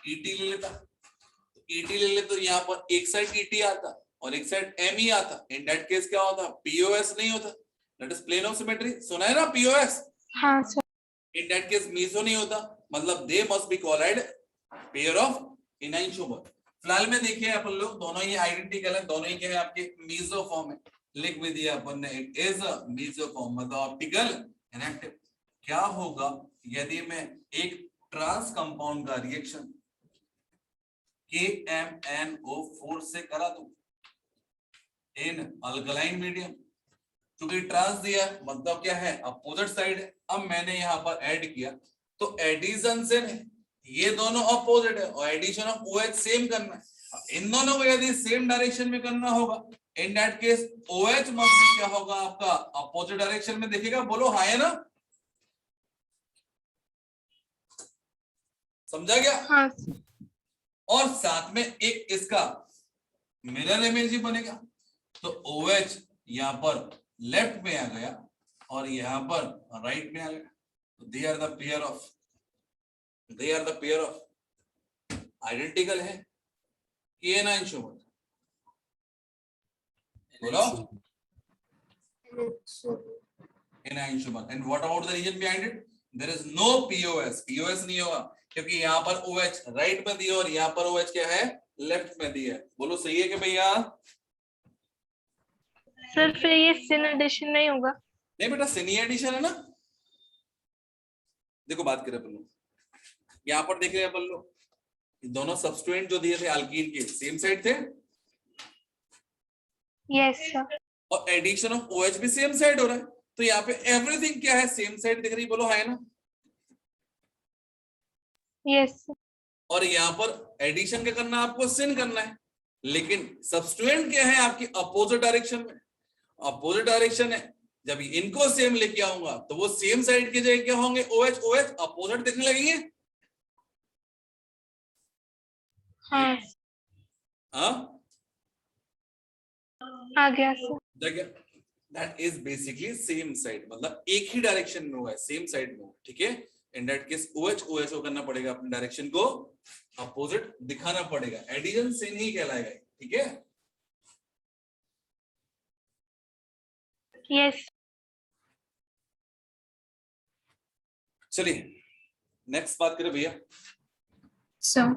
ET ले लेता? तो ET ले ले तो यहाँ पर एक साइड ET आता और एक साइड Me आता। इन दैट केस क्या होता? POS नहीं होता, that is plane of symmetry. सुना है ना POS? हाँ sir. In that case meso नहीं होता, मतलब they must be called pair of enantiomer. फिलहाल में देखिए अपन लोग दोनों ही आइडेंटिकल है, दोनों ही क्या है आपके मेसोफॉर्म है। लिख भी दिया अपन ने, इट इज अ मेसोफॉर्म मतलब ऑप्टिकल इनएक्टिव। क्या होगा यदि मैं एक ट्रांस कंपाउंड का रिएक्शन KMnO4 से करा दूं इन अल्कलाइन मीडियम? क्योंकि ट्रांस दिया मतलब क्या है? अपोजिट साइड है। अब मैंने यहाँ पर ऐड किया तो एडिशन से ये दोनों अपोजिट है और एडिशन ऑफ OH सेम करना है। इन दोनों को यदि सेम डायरेक्शन में करना होगा in that case OH must भी क्या होगा आपका? अपोजिट डायरेक्शन में दिखेगा। बोलो हाँ है ना? समझा गया? हाँ। और साथ में एक इसका मिरर इमेज ही बनेगा। तो OH यहाँ पर लेफ्ट में आ गया और यहाँ पर राइट में आ गया। तो they are the pair of identical है एनाइंशोमर। बोलो enantiomer. And what about the reason behind it? There is no POS नहीं होगा क्योंकि यहाँ पर OH राइट में दिया और यहाँ पर OH क्या है? लेफ्ट में दिया है। बोलो सही है कि भैया? सर फिर ये सिन एडिशन नहीं होगा? नहीं बेटा, सिनी एडिशन है ना। देखो बात करें अपन लोग, यहाँ पर देख रहे हैं अपन लोग दोनों सबस्टिट्यूएंट जो दिए थे अल्कीन के सेम साइड थे यस सर। और एडिशन ऑफ OH भी सेम साइड हो रहा है। तो यहाँ पे एवरीथिंग क्या है? सेम साइड दिख रही। बोलो है ना? यस। और यहाँ पर एडिशन क्या करना है आपको? सिन करना है। लेकिन सबस्टिट्यूएंट क्या है आपकी? अपोजिट डायरेक्शन में। अपोजिट डायरेक्शन है, जब इनको सेम लेके आऊंगा तो वो सेम साइड की जगह क्या होंगे? OH अपोजिट दिखने लगेंगे। हाँ आ गया sir. That is basically same side, मतलब एक ही डायरेक्शन में हुआ है, सेम साइड में हुआ। ठीक है? इन दैट केस OH को करना पड़ेगा, अपने डायरेक्शन को अपोजिट दिखाना पड़ेगा। एडिशन सिन ही कहलाएगा। ठीक है? यस। चलिए नेक्स्ट बात करें भैया। सर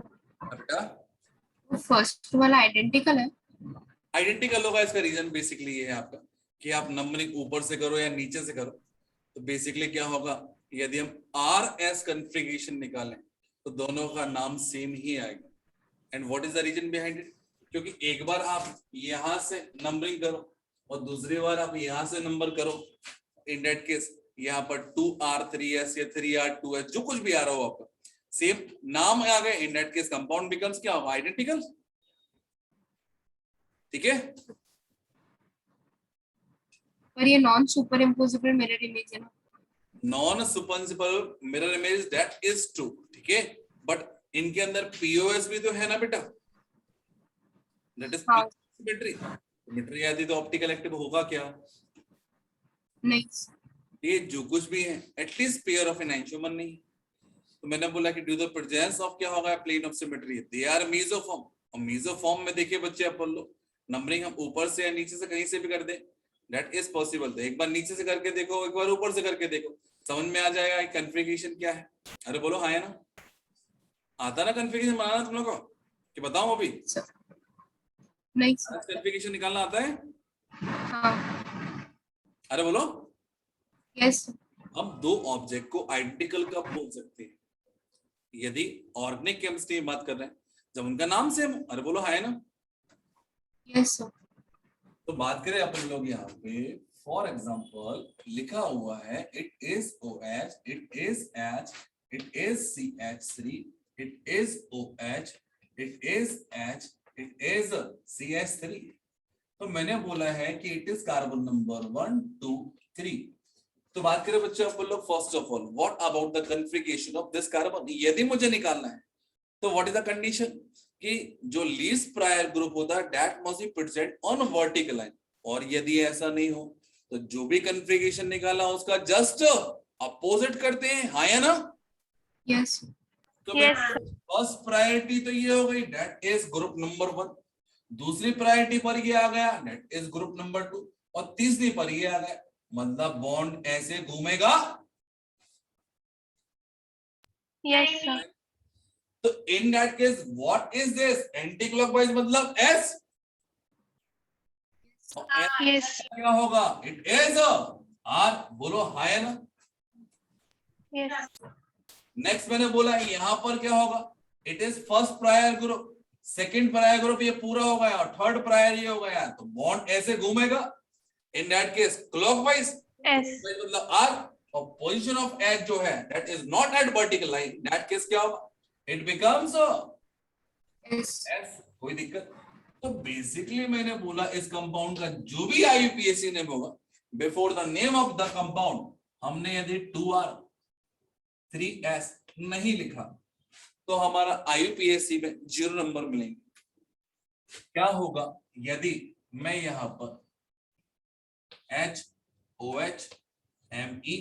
बेटा फर्स्ट वाला आइडेंटिकल है? आइडेंटिकल होगा, इसका रीजन बेसिकली ये है आपका कि आप नंबरिंग ऊपर से करो या नीचे से करो तो बेसिकली क्या होगा, यदि हम RS कॉन्फ़िगरेशन निकालें तो दोनों का नाम सेम ही आएगा। And what is the reason behind it? क्योंकि एक बार आप यहां से नंबरिंग करो और दूसरी बार आप यहां से नंबर करो, इन दैट केस यहाँ पर 2R3S या 3R2S जो कुछ भी आ रहा हो आपका सेम नाम आ गए, in that case compound becomes क्या होगा, आइडेंटिकल। ठीक है, पर ये non super imposable mirror image है ना। Non superimposable mirror image that is true. ठीक है, बट इनके अंदर पीओएस भी तो है ना बेटा, दैट इज हाँ। सिमेट्री। सिमेट्री आती तो ऑप्टिकल एक्टिव होगा क्या, नहीं। ये जो कुछ भी है एटलीस्ट पेयर ऑफ एनांशियोमर नहीं। तो मैंने बोला कि ड्यू द प्रेजेंस ऑफ क्या होगा, plane of symmetry, they are meso form. और मेसोफॉर्म में देखिए बच्चे आप बोल लो नंबरिंग हम ऊपर से या नीचे से कहीं से भी कर दे, दैट इज पॉसिबल। तो एक बार नीचे से करके देखो, एक बार ऊपर से करके देखो, समझ में आ जाएगा कन्फिगरेशन क्या है। अरे बोलो हाँ है ना, आता ना कन्फिगरेशन बनाना तुम लोग को कि बताऊं अभी, नहीं। कन्फिगरेशन निकालना आता है। हाँ। अरे बोलो, यस। हम दो ऑब्जेक्ट को आइडेंटिकल कब बोल सकते हैं, यदि ऑर्गेनिक केमिस्ट्री की बात कर रहे हैं, जब उनका नाम सेम हो। अरे बोलो हाँ है ना। यस। तो बात करें अपन लोग यहाँ पे, फॉर एग्जाम्पल लिखा हुआ है it is OH, it is H, it is CH3, it is OH, it is H, it is CH3। तो मैंने बोला है कि इट इज कार्बन नंबर 1 2 3। तो बात करें बच्चों अपन लोग, first of all what about the configuration of this carbon, यदि मुझे निकालना है तो व्हाट इज द कंडीशन कि जो लीस्ट प्रायर ग्रुप होता है that must be present on vertical line. और यदि ऐसा नहीं हो तो जो भी कन्फिगरेशन निकाला उसका जस्ट अपोजिट करते हैं, हाँ या ना। यस। तो Yes, फर्स्ट प्रायोरिटी तो ये हो गई, दैट इज ग्रुप नंबर 1। दूसरी प्रायोरिटी पर ये आ गया, दैट इज ग्रुप नंबर 2। और तीसरी पर ये आ गया, मतलब बॉन्ड ऐसे घूमेगा। yes, sir. तो इन that case what is this, anti clockwise मतलब एस। Yes, क्या होगा, इट इज आर। बोलो हाँ है ना। yes, नेक्स्ट मैंने बोला यहां पर क्या होगा, it is first prior group, second prior group ये पूरा हो गया और थर्ड प्रायर ये हो गया, तो बॉन्ड ऐसे घूमेगा इन दैट केस क्लॉकवाइज yes, मतलब आर। और पोजीशन ऑफ एच जो है that is not at vertical line, that case क्या होगा, इट बिकम्स यस। एस। कोई दिक्कत। तो बेसिकली मैंने बोला इस कंपाउंड का जो भी आईयूपीएसी नेम होगा, before the name of the compound हमने यदि 2R 3S नहीं लिखा तो हमारा आईयूपीएसी में 0 नंबर मिलेंगे। क्या होगा यदि मैं यहां पर HOH ME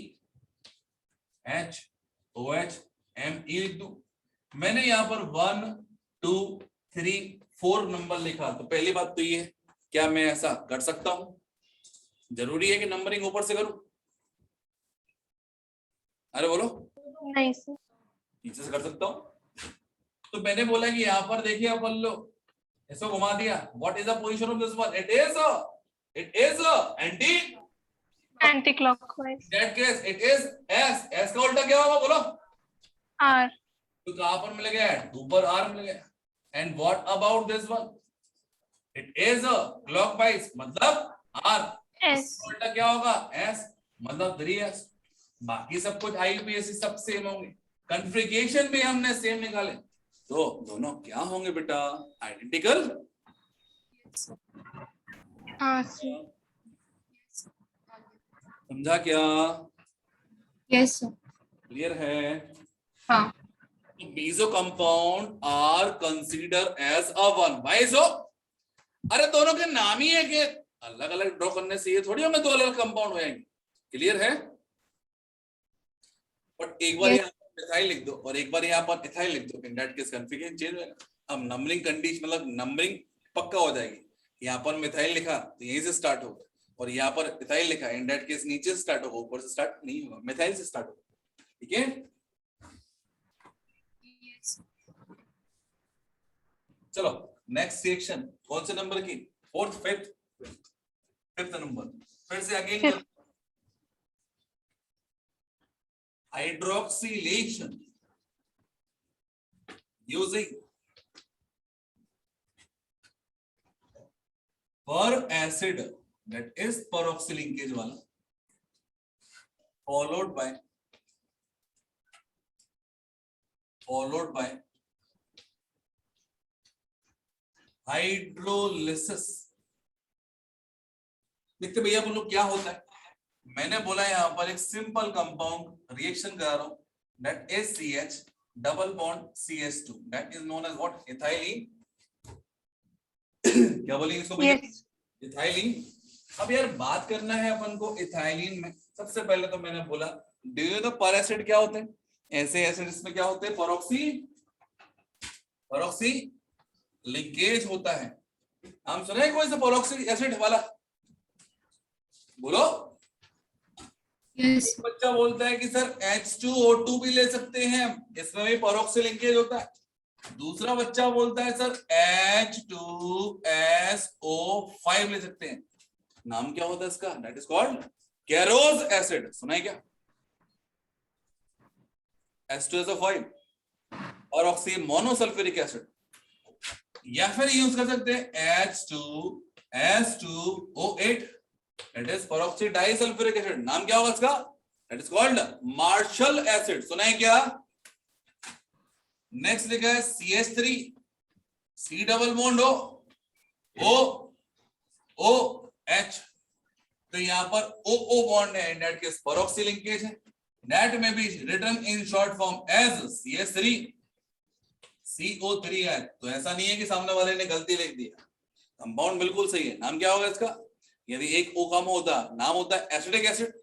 HOH ME लिख दूं, मैंने यहां पर 1 2 3 4 नंबर लिखा, तो पहली बात तो ये है, क्या मैं ऐसा कर सकता हूं, जरूरी है कि नंबरिंग ऊपर से करूं। अरे बोलो, नहीं sir. नीचे से कर सकता हूं। तो मैंने बोला कि यहां पर देखिए अपन लो इसको घुमा दिया, what is the position of this one, it is anti, Anti-clockwise. That case it is S. S का उल्टा क्या होगा बोलो, R. तो कहां पर मिल गया, ऊपर आर मिल गया। And what about this one, it is clockwise मतलब आर, S. उल्टा क्या होगा एस मतलब 3S। बाकी सब कुछ आईयूपीएसी सब सेम होंगे, कॉन्फ़िगरेशन भी हमने सेम निकाले, तो दोनों क्या होंगे बेटा, आइडेंटिकल। हाँ sir. समझा क्या, यस सर। क्लियर है। हाँ। Meso compound are consider as a one भाई सो, अरे दोनों के नाम ही है कि अलग अलग ड्रॉ करने से ये थोड़ी हमें दो अलग कंपाउंड हो जाएंगे। क्लियर है। बट एक बार Yes. यहाँ पर मिथाइल लिख दो और एक बार यहाँ पर इथाइल लिख दो, इन दैट केस कॉन्फ़िगरेशन चेंज होगा। अब नंबरिंग कंडीशन मतलब नंबरिंग पक्का हो जाएगी। यहाँ पर मिथाइल लिखा तो यहीं से स्टार्ट होगा, और यहाँ पर इथाइल लिखा इन दैट केस नीचे से स्टार्ट होगा, ऊपर से स्टार्ट नहीं होगा, मिथाइल से स्टार्ट होगा। ठीक है, यस। चलो नेक्स्ट सेक्शन कौन से नंबर की, फोर्थ फिफ्थ नंबर, फिर से again hydroxylation using per acid that is परऑक्सी linkage वाला, followed by हाइड्रोलिसिस। देखते भैया अपन लोग क्या होता है, मैंने बोला यहाँ पर एक सिंपल कंपाउंड रिएक्शन करा रहा हूं, that is CH double bond CH2, that is known as what, ethylene. क्या बोलेंगे इसको भैया? Yes. इथाइलिन। अब यार बात करना है अपन को इथाइलिन में, सबसे पहले तो मैंने बोला डू यू नो पर एसिड क्या होते हैं? ऐसे एसिड्स में क्या होते हैं? परऑक्सी लिंकेज होता है। हम सुने हैं कोई सा परऑक्सी एसिड वाला? बोलो। Yes. बच्चा बोलता है कि सर H2O2 भी ले सकते हैं, इसमें भी परऑक्सी लिंकेज होता है। दूसरा बच्चा बोलता है सर H2SO5 ले सकते हैं। नाम क्या होता है इसका? That is called Caro's acid. सुना है क्या? H2SO5 और ऑक्सी मोनोसल्फ्यूरिक एसिड, या फिर यूज कर सकते हैं H2S2O8, that is peroxy disulphuric acid. नाम क्या होगा इसका? That is called Marshall acid. सुना है क्या? नेक्स्ट लिखा है CH3, C double bond OH, तो यहां पर OO बॉन्ड है, दैट केस परऑक्सी लिंकेज है। दैट में be written in short form as CH3 CO3 है। तो ऐसा नहीं है कि सामने वाले ने गलती लिख दिया, कंपाउंड बिल्कुल सही है। नाम क्या होगा इसका? यदि एक O कम होता, नाम होता है एसिडिक एसिड,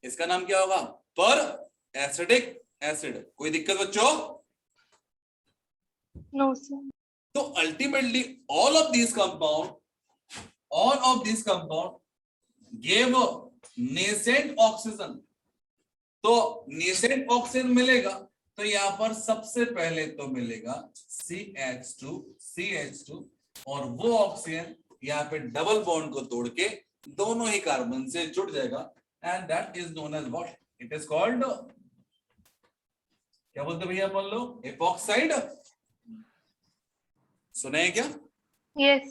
इसका नाम क्या होगा? पर एसिडिक एसिड। कोई दिक्कत बच्चों? No, sir. तो ultimately all of these compound gave nascent oxygen। तो nascent oxygen मिलेगा तो यहां पर सबसे पहले तो मिलेगा CH2 और वो ऑक्सीजन यहाँ पे डबल बॉन्ड को तोड़ के दोनों ही कार्बन से जुड़ जाएगा, and that is known as what? It is called, क्या बोलते भैया अपन लोग? एपॉक्साइड। सुने हैं क्या? Yes.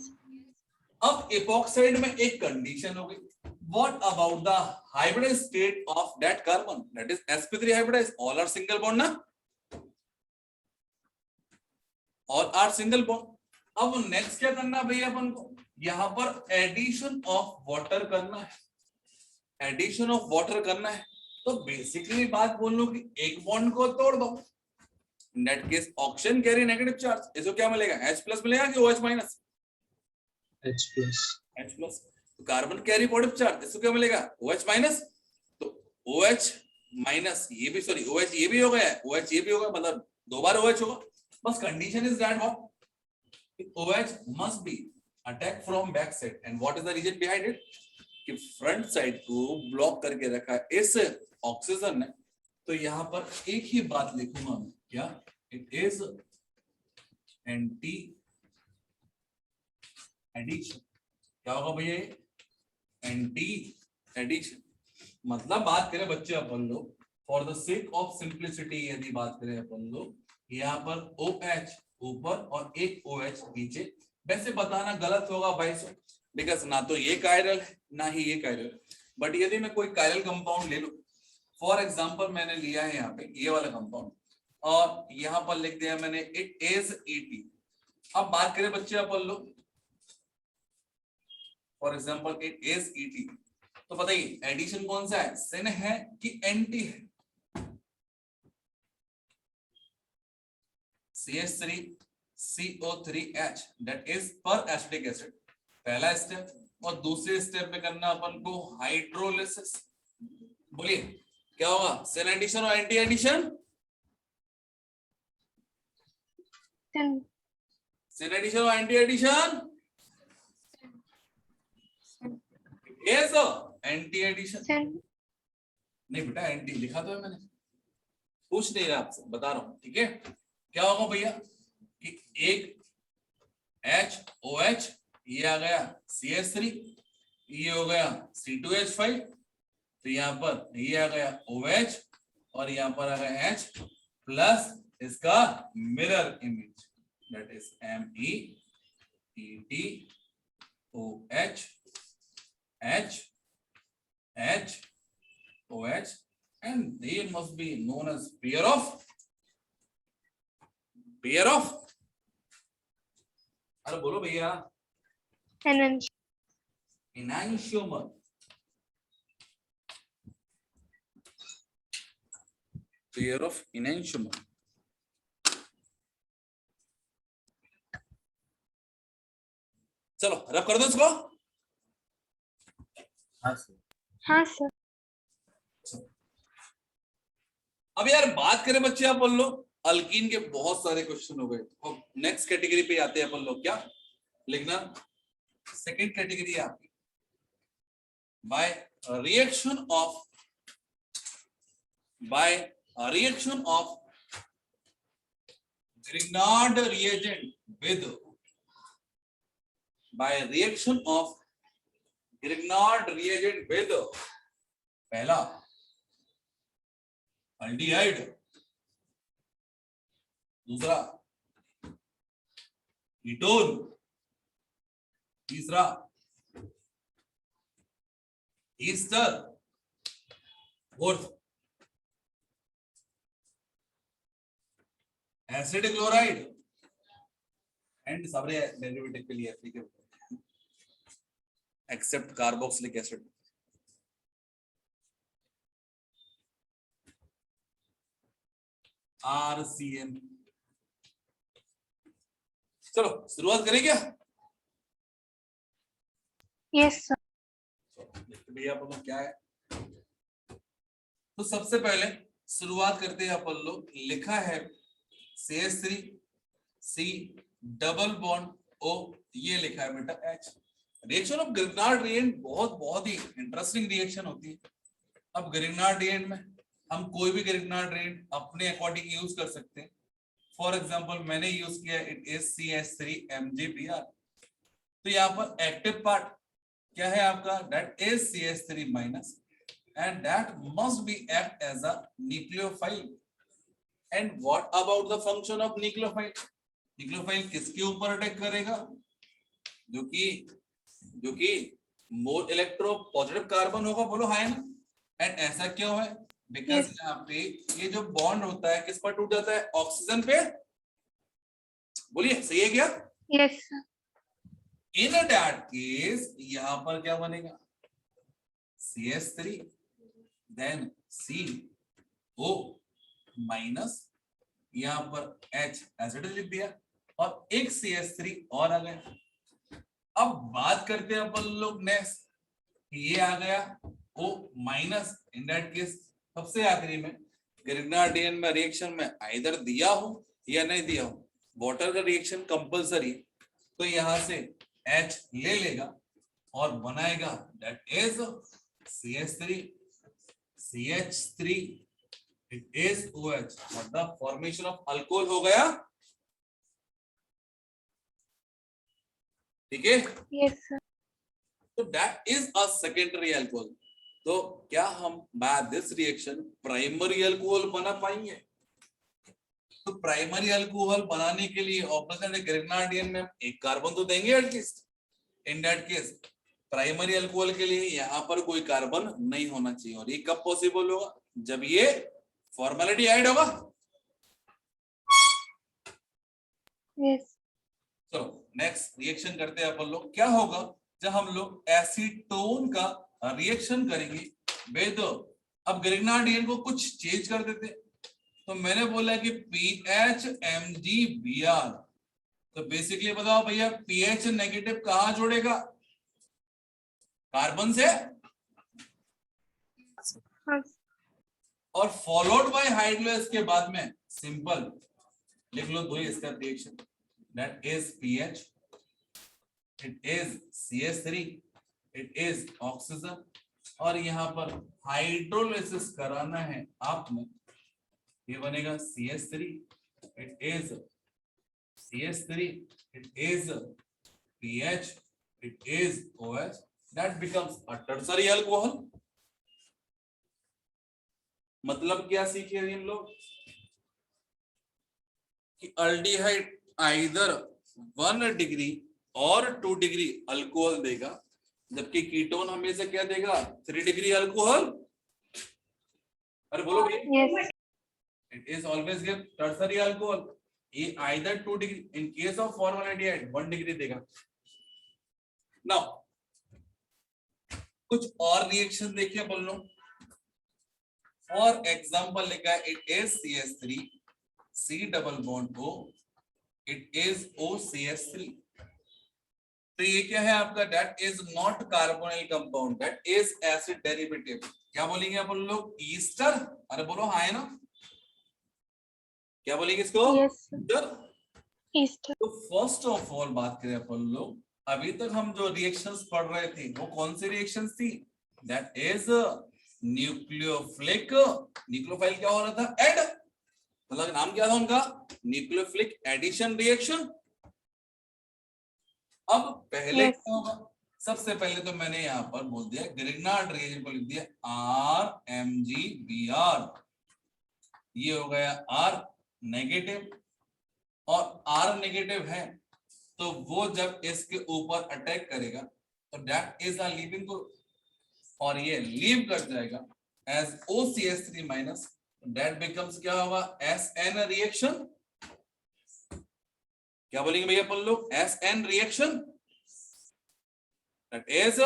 अब एपॉक्साइड में एक कंडीशन हो गई, what about the hybrid state of that carbon? That is sp3 hybridise, all are single bond ना, ऑल आर सिंगल बॉन्ड। अब नेक्स्ट क्या करना भैया अपन को? यहां पर एडिशन ऑफ वाटर करना है, एडिशन ऑफ वाटर करना है। तो बेसिकली बात बोल लो कि एक बॉन्ड को तोड़ दो, इन that case oxygen carry negative charge, इसको क्या मिलेगा? H+ मिलेगा कि OH-? H+। तो कार्बन कैरी पॉजिटिव चार्ज, इसको क्या मिलेगा? OH-। तो OH- ये भी, सॉरी OH ये भी हो गया है, OH ये भी होगा, मतलब दो बार OH होगा। बस condition is that what? OH must be attacked from back side, and what is the reason behind it? कि फ्रंट साइड को ब्लॉक करके रखा है इस ऑक्सीजन ने। तो यहां पर एक ही बात लिखूंगा मैं, क्या? It is anti addition. क्या होगा भैया? Anti addition. मतलब बात करें बच्चे अपन लोग, for the sake of simplicity यदि बात करें अपन लोग, यहाँ पर OH ऊपर और एक OH नीचे। वैसे बताना गलत होगा भाई सो, बिकॉज ना तो ये कायरल है ना ही ये कायरल है। बट यदि मैं कोई कायरल कंपाउंड ले लूं, फॉर एग्जांपल मैंने लिया है यहाँ पे ये वाला कंपाउंड, और यहाँ पर लिख दिया मैंने इट इज ET। अब बात करें बच्चे अपन लोग, for example it is ET, तो बताइए एडिशन कौन सा है? सिन है कि एंटी है? CH3 CO3H, दैट इज पर एसिडिक एसिड, पहला स्टेप। और दूसरे स्टेप में करना अपन को हाइड्रोलिसिस। बोलिए क्या होगा? सिन एडिशन और anti addition? Then syn addition और anti addition? Yes, anti addition. then नहीं बेटा, एंटी लिखा तो है मैंने, पूछ नहीं रहा आपसे, बता रहा हूं, ठीक है? क्या होगा भैया कि एक HOH, ये आ गया CH3, ये हो गया C2H5, तो यहाँ पर ये आ गया OH और यहाँ पर आ गया H प्लस इसका mirror image, that is MEETOH H, H, OH, and they must be known as pair of अरे बोलो भैया, enantiomer. Pair of enantiomer. चलो रब कर दो इसको। हाँ सर। अब यार बात करें बच्चे, आप बोल लो अल्कीन के बहुत सारे क्वेश्चन हो गए। अब नेक्स्ट कैटेगरी पे आते हैं अपन लोग। क्या लिखना? सेकंड कैटेगरी है आपकी, by reaction of Grignard reagent with पहला अल्डिहाइड, दूसरा कीटोन, तीसरा ester, fourth acid chloride, and सारे डेरिवेटिव के लिए applicable except carboxylic acid. RCN। चलो शुरुआत करें क्या? Yes sir. भैया अपन क्या है, तो सबसे पहले शुरुआत करते हैं अपन लोग। लिखा है CH3 C double bond O, ये लिखा है बेटा H। Reaction of Grignard reagent बहुत ही इंटरेस्टिंग रिएक्शन होती है। अब ग्रिग्नार्ड रिएजेंट में हम कोई भी ग्रिग्नार्ड रिएजेंट अपने अकॉर्डिंग यूज कर सकते हैं। फॉर एग्जांपल मैंने यूज किया इट इज CH3MgBr। तो यहाँ पर एक्टिव पार्ट क्या है आपका? That is CH3 minus, and that must be act as a nucleophile. And what about the function of nucleophile? nucleophile किसके ऊपर अटैक करेगा? जो कि मोर इलेक्ट्रो पॉजिटिव कार्बन होगा, बोलो हाय ना। एंड ऐसा क्यों है? बिकॉज यहाँ पे ये जो बॉन्ड होता है किस पर टूट जाता है? ऑक्सीजन पे। बोलिए सही है क्या? Yes sir. In that case यहाँ पर क्या बनेगा? CH3 देन CO माइनस, यहाँ पर H एसिड लिख दिया और एक CH3 और आ गया। अब बात करते हैं अपन लोग नेक्स्ट, ये आ गया O minus. In that case सबसे आखिरी में ग्रिग्नार्डियन में रिएक्शन में आइदर दिया हो या नहीं दिया हो, वाटर का रिएक्शन कंपलसरी, तो यहां से H ले लेगा और बनाएगा that is CH3 it is OH और द फॉर्मेशन ऑफ अल्कोहल हो गया। ठीक है? Yes sir. तो that is a secondary alcohol. तो क्या हम by this reaction primary alcohol बना पाएंगे? तो प्राइमरी अल्कोहल बनाने के लिए ऑब्वियसली ग्रिग्नार्डियन में एक कार्बन तो देंगे at least. In that case primary alcohol के लिए यहाँ पर कोई कार्बन नहीं होना चाहिए। और ये कब पॉसिबल होगा? जब ये फॉर्मेलिटी ऐड होगा। यस। तो नेक्स्ट रिएक्शन करते हैं अपन लोग। क्या होगा जब हम लोग एसीटोन का रिएक्शन करेंगे विद, अब ग्रिग्नार्डियन को कुछ चेंज कर देते। तो मैंने बोला कि PHMgBr, तो बेसिकली बताओ भैया पीएच नेगेटिव कहां जोड़ेगा? कार्बन से, और फॉलोड बाय हाइड्रोजन के बाद में सिंपल लिख लो दो इसका reaction, that is pH, it is CH3, it is oxygen, और यहां पर हाइड्रोलिसिस कराना है आपने, ये बनेगा CH3, it is CH3, it is PH, it is OH, that becomes a tertiary alcohol। मतलब क्या सीखे हम लोग कि अल्डिहाइड आइदर 1 डिग्री और 2 डिग्री अल्कोहल देगा, जबकि कीटोन हमेशा क्या देगा, 3 डिग्री अल्कोहल। अरे बोलो भैया, Yes. it is always give tertiary alcohol, either 2 degree, in case of formaldehyde 1 degree देगा। नाउ कुछ और रिएक्शन देखिए बोल लो। फॉर एग्जांपल लिखा है it is CH3 C double bond O, it is OCH3। तो ये क्या है आपका, that is not carbonyl compound, that is acid derivative. क्या बोलेंगे अपन लोग, ईस्टर। अरे बोलो हाँ है ना, क्या बोलेंगे इसको, Yes. ईस्टर। East. तो फर्स्ट ऑफ ऑल बात करें अपन लोग, अभी तक हम जो रिएक्शंस पढ़ रहे थे वो कौन सी रिएक्शंस थी, दैट इज न्यूक्लियोफिलिक। न्यूक्लियोफाइल क्या हो रहा था, ऐड, मतलब नाम क्या था उनका, न्यूक्लियोफिलिक एडिशन रिएक्शन। अब पहले Yes. क्या होगा, सबसे पहले तो मैंने यहाँ पर बोल दिया ग्रिग्नार्ड रिएजेंट को लिख दिया RMgBr, ये हो गया R नेगेटिव, और R नेगेटिव है तो वो जब इसके ऊपर अटैक करेगा तो that is a leaving group, और ये लीव कर जाएगा as OCH3 minus, that becomes क्या होगा, SN रिएक्शन। क्या बोलेंगे भैया अपन लोग, SN reaction. That is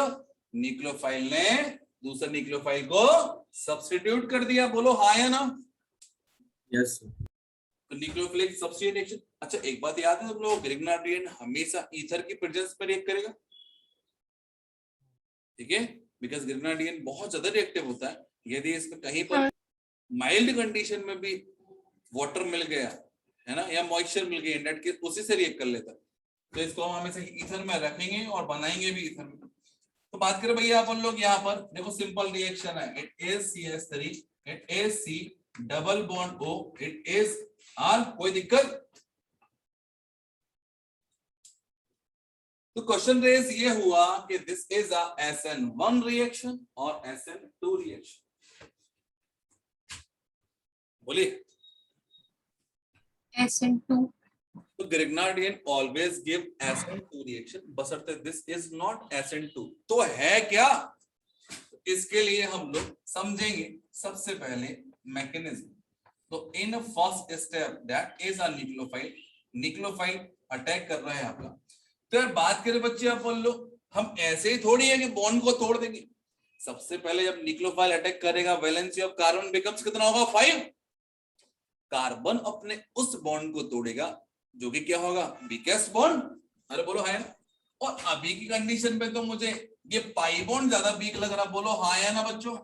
nucleophile ने दूसरे न्यूक्लियोफाइल को सब्स्टिट्यूट कर दिया, बोलो हाँ या ना। यस तो न्यूक्लियोफिलिक सब्स्टिट्यूट रिएक्शन। अच्छा एक बात याद है तुम लोग, ग्रिग्नार्ड रिएजेंट हमेशा ईथर की प्रेजेंस में रिएक्ट करेगा, ठीक है, बिकॉज ग्रिग्नार्ड रिएजेंट बहुत ज्यादा रिएक्टिव होता है। यदि इसमें कहीं पर माइल्ड कंडीशन में भी वाटर मिल गया है ना, या मॉइस्चर मिल गया, दैट केस उसी से रिएक्ट कर लेता है। तो इसको हम हमेशा ईथर में रखेंगे और बनाएंगे भी ईथर में। तो बात करें भैया अपन लोग यहाँ पर देखो, सिंपल रिएक्शन है, it is CH3, it is C double bond O, it is R, कोई दिक्कत। तो क्वेश्चन रेज ये हुआ कि this is a SN1 reaction और SN2 रिएक्शन। बोलिए। SN2। तो ग्रिग्नार्डियन ऑलवेज गिव SN2 रिएक्शन, बशर्ते दिस इज नॉट SN2। तो है क्या, इसके लिए हम लोग समझेंगे सबसे पहले मैकेनिज्म। तो in first step that is a nucleophile, nucleophile attack कर रहा है आपका। तो यार बात करें बच्चे अपन लोग, हम ऐसे ही थोड़ी है कि बॉन्ड को तोड़ देंगे। सबसे पहले जब न्यूक्लियोफाइल अटैक करेगा, वैलेंसी ऑफ कार्बन बिकम्स कितना होगा, 5। कार्बन अपने उस बॉन्ड को तोड़ेगा जो कि क्या होगा, वीकेस्ट बॉन्ड। अरे बोलो हाँ। और अभी की कंडीशन पे तो मुझे ये पाई बॉन्ड ज्यादा वीक लग रहा, बोलो हाँ या ना बच्चों।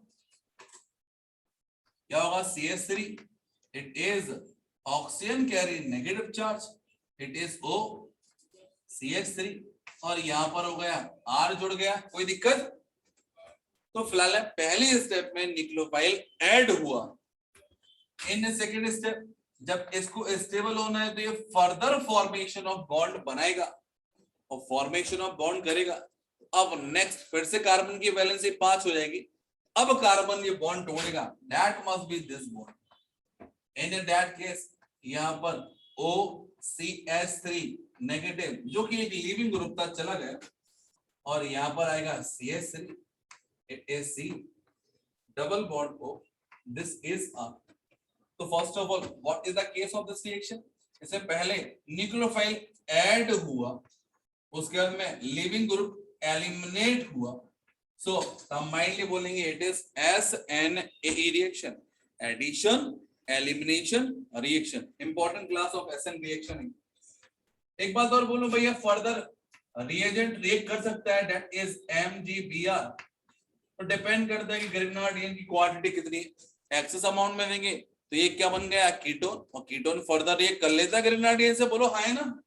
क्या होगा, CH3, it is oxygen carry negative charge, it is O CH3, और यहां पर हो गया R जुड़ गया, कोई दिक्कत। तो फिलहाल पहली स्टेप में न्यूक्लियोफाइल ऐड हुआ। इन सेकेंड स्टेप जब इसको स्टेबल होना है तो ये फर्दर फॉर्मेशन ऑफ बॉन्ड बनाएगा और फॉर्मेशन ऑफ बॉन्ड करेगा। अब नेक्स्ट फिर से कार्बन की वैलेंसी 5 हो जाएगी। अब कार्बन ये बॉन्ड तोड़ेगा, that must be this bond. In that case यहां पर OCH3 नेगेटिव जो कि एक लिविंग ग्रुप था चला गया, और यहां पर आएगा CH3, it is C double bond O, this is R। तो first of all what is the case of this reaction, इससे पहले न्यूक्लियोफाइल ऐड हुआ, उसके बाद में लिविंग ग्रुप एलिमिनेट हुआ। सो कंबाइनली बोलेंगे it is SNAE reaction, addition elimination reaction. Important class of SN reaction. एक बात और बोलो भैया, फर्दर रिएजेंट रिएक्ट कर सकता है, दैट इज MgBr। तो डिपेंड करता है कि ग्रिग्नार्डियन की क्वांटिटी कितनी है। एक्सेस अमाउंट में देंगे तो ये क्या बन गया, कीटोन, और कीटोन फर्दर रिएक्ट कर लेता है ग्रिग्नार्डियन से, बोलो हाँ है ना।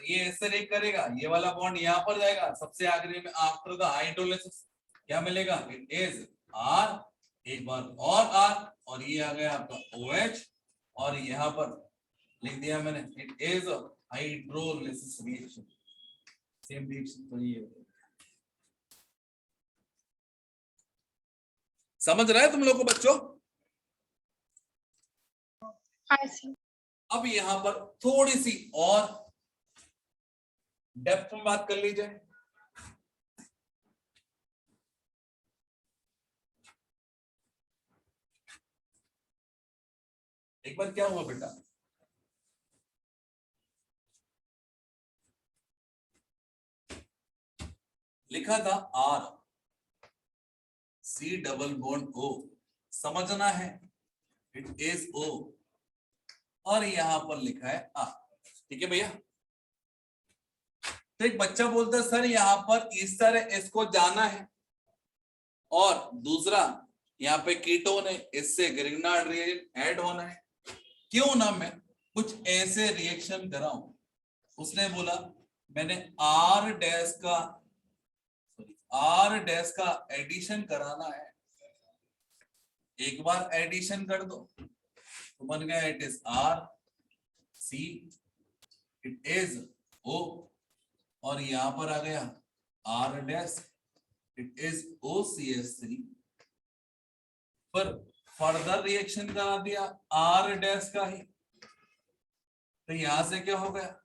ये इससे रिएक्ट करेगा, ये वाला बॉन्ड यहाँ पर जाएगा, सबसे आखिरी में आफ्टर द हाइड्रोलिसिस क्या मिलेगा, इट इज R, एक बार और R, और ये आ गया आपका OH, और यहाँ पर लिख दिया मैंने it is hydrolysis reaction, same reaction. तो ये समझ रहा है तुम लोग को बच्चों। हाँ सर। अब यहां पर थोड़ी सी और डेप्थ में बात कर लीजिए। एक बार क्या हुआ बेटा, लिखा था R C double bond O, समझना है इट इज O, और यहां पर लिखा है R। ठीक है भैया। तो एक बच्चा बोलता है सर यहां पर इस तरह इसको जाना है, और दूसरा यहाँ पे कीटोन है, इससे ग्रिग्नार्ड रिएजेंट ऐड होना है, क्यों ना मैं कुछ ऐसे रिएक्शन कराऊं। उसने बोला मैंने R डैश का एडिशन कराना है, एक बार एडिशन कर दो तो बन गया it is R C it is O, और यहां पर आ गया R dash it is OCH3, पर फर्दर रिएक्शन करा दिया R डैश का ही, तो यहां से क्या हो गया,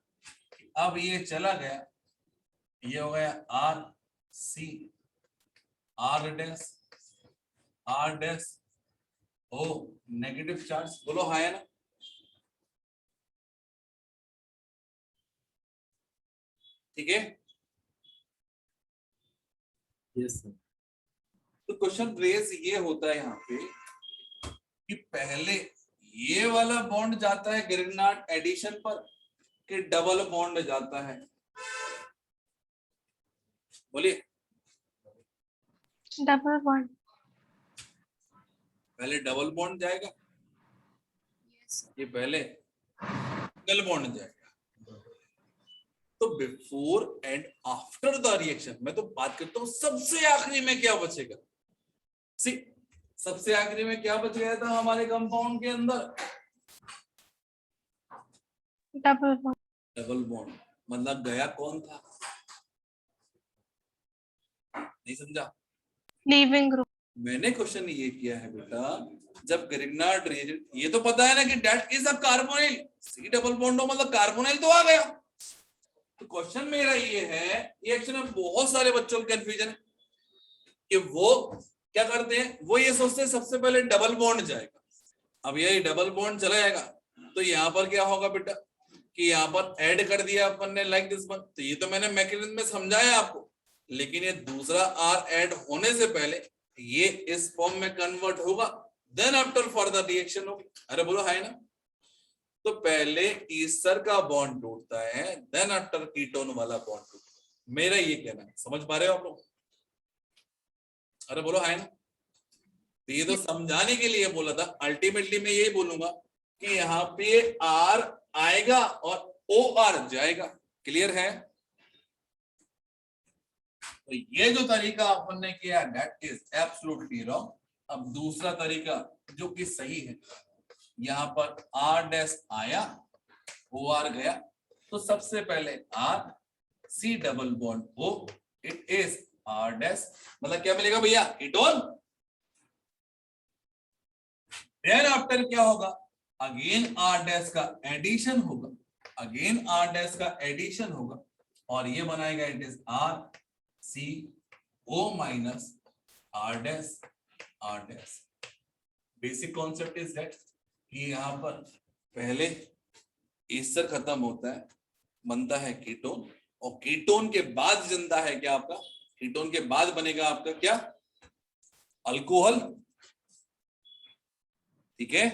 अब ये चला गया, ये हो गया R C R dash O negative charge, बोलो हाँ है ना। ठीक है, यस सर। तो क्वेश्चन रेज ये होता है यहाँ पे कि पहले ये वाला बॉन्ड जाता है ग्रिग्नार्ड एडिशन पर कि डबल बॉन्ड जाता है, बोलिए। Double bond. पहले डबल बॉन्ड जाएगा, ये पहले सिंगल बॉन्ड जाएगा। तो before and after the reaction, मैं तो बात करता हूं सबसे आखिरी में क्या बचेगा। सी सबसे आखिरी में क्या बच गया था हमारे कंपाउंड के अंदर, डबल बॉन्ड। डबल बॉन्ड, मतलब गया कौन था, नहीं समझा। Leaving group. मैंने क्वेश्चन ये किया है बेटा, जब ग्रिग्नार्ड रिएजेंट, ये तो पता है ना कि that is a carbonyl, C double bond हो मतलब कार्बोनिल तो आ गया। तो क्वेश्चन मेरा ये है, ये एक्चुअली में बहुत सारे बच्चों को कंफ्यूजन है कि वो क्या करते हैं, वो ये सोचते हैं सबसे पहले डबल बॉन्ड जाएगा। अब यही डबल बॉन्ड चला जाएगा तो यहाँ पर क्या होगा बेटा कि यहाँ पर ऐड कर दिया अपन ने लाइक दिस वन, तो ये तो मैंने मैकेनिज्म में समझाया आपको, लेकिन ये दूसरा R ऐड होने से पहले ये इस फॉर्म में कन्वर्ट होगा, देन आफ्टर फर्दर रिएक्शन होगी। अरे बोलो है ना। तो पहले ईस्टर का बॉन्ड टूटता है, देन आफ्टर कीटोन वाला बॉन्ड टूटता है, मेरा ये कहना है। समझ पा रहे हो आप लोग। अरे बोलो है ना। तो ये तो समझाने के लिए बोला था, अल्टीमेटली मैं यही बोलूंगा कि यहाँ पे R आएगा और OR जाएगा। क्लियर है। तो ये जो तरीका अपन ने किया दैट इज एब्सोल्युटली रॉन्ग। अब दूसरा तरीका जो कि सही है, यहाँ पर R डैश आया OR गया, तो सबसे पहले R C double bond O it is R dash, मतलब क्या मिलेगा भैया, कीटोन। देन आफ्टर क्या होगा, अगेन R डैश का एडिशन होगा, अगेन R डैश का एडिशन होगा, और ये बनाएगा it is R C O minus R dash R dash. Basic concept is that कि यहाँ पर पहले ईस्टर खत्म होता है, बनता है कीटोन, और कीटोन के बाद जनता है क्या आपका, कीटोन के बाद बनेगा आपका क्या, अल्कोहल। ठीक है,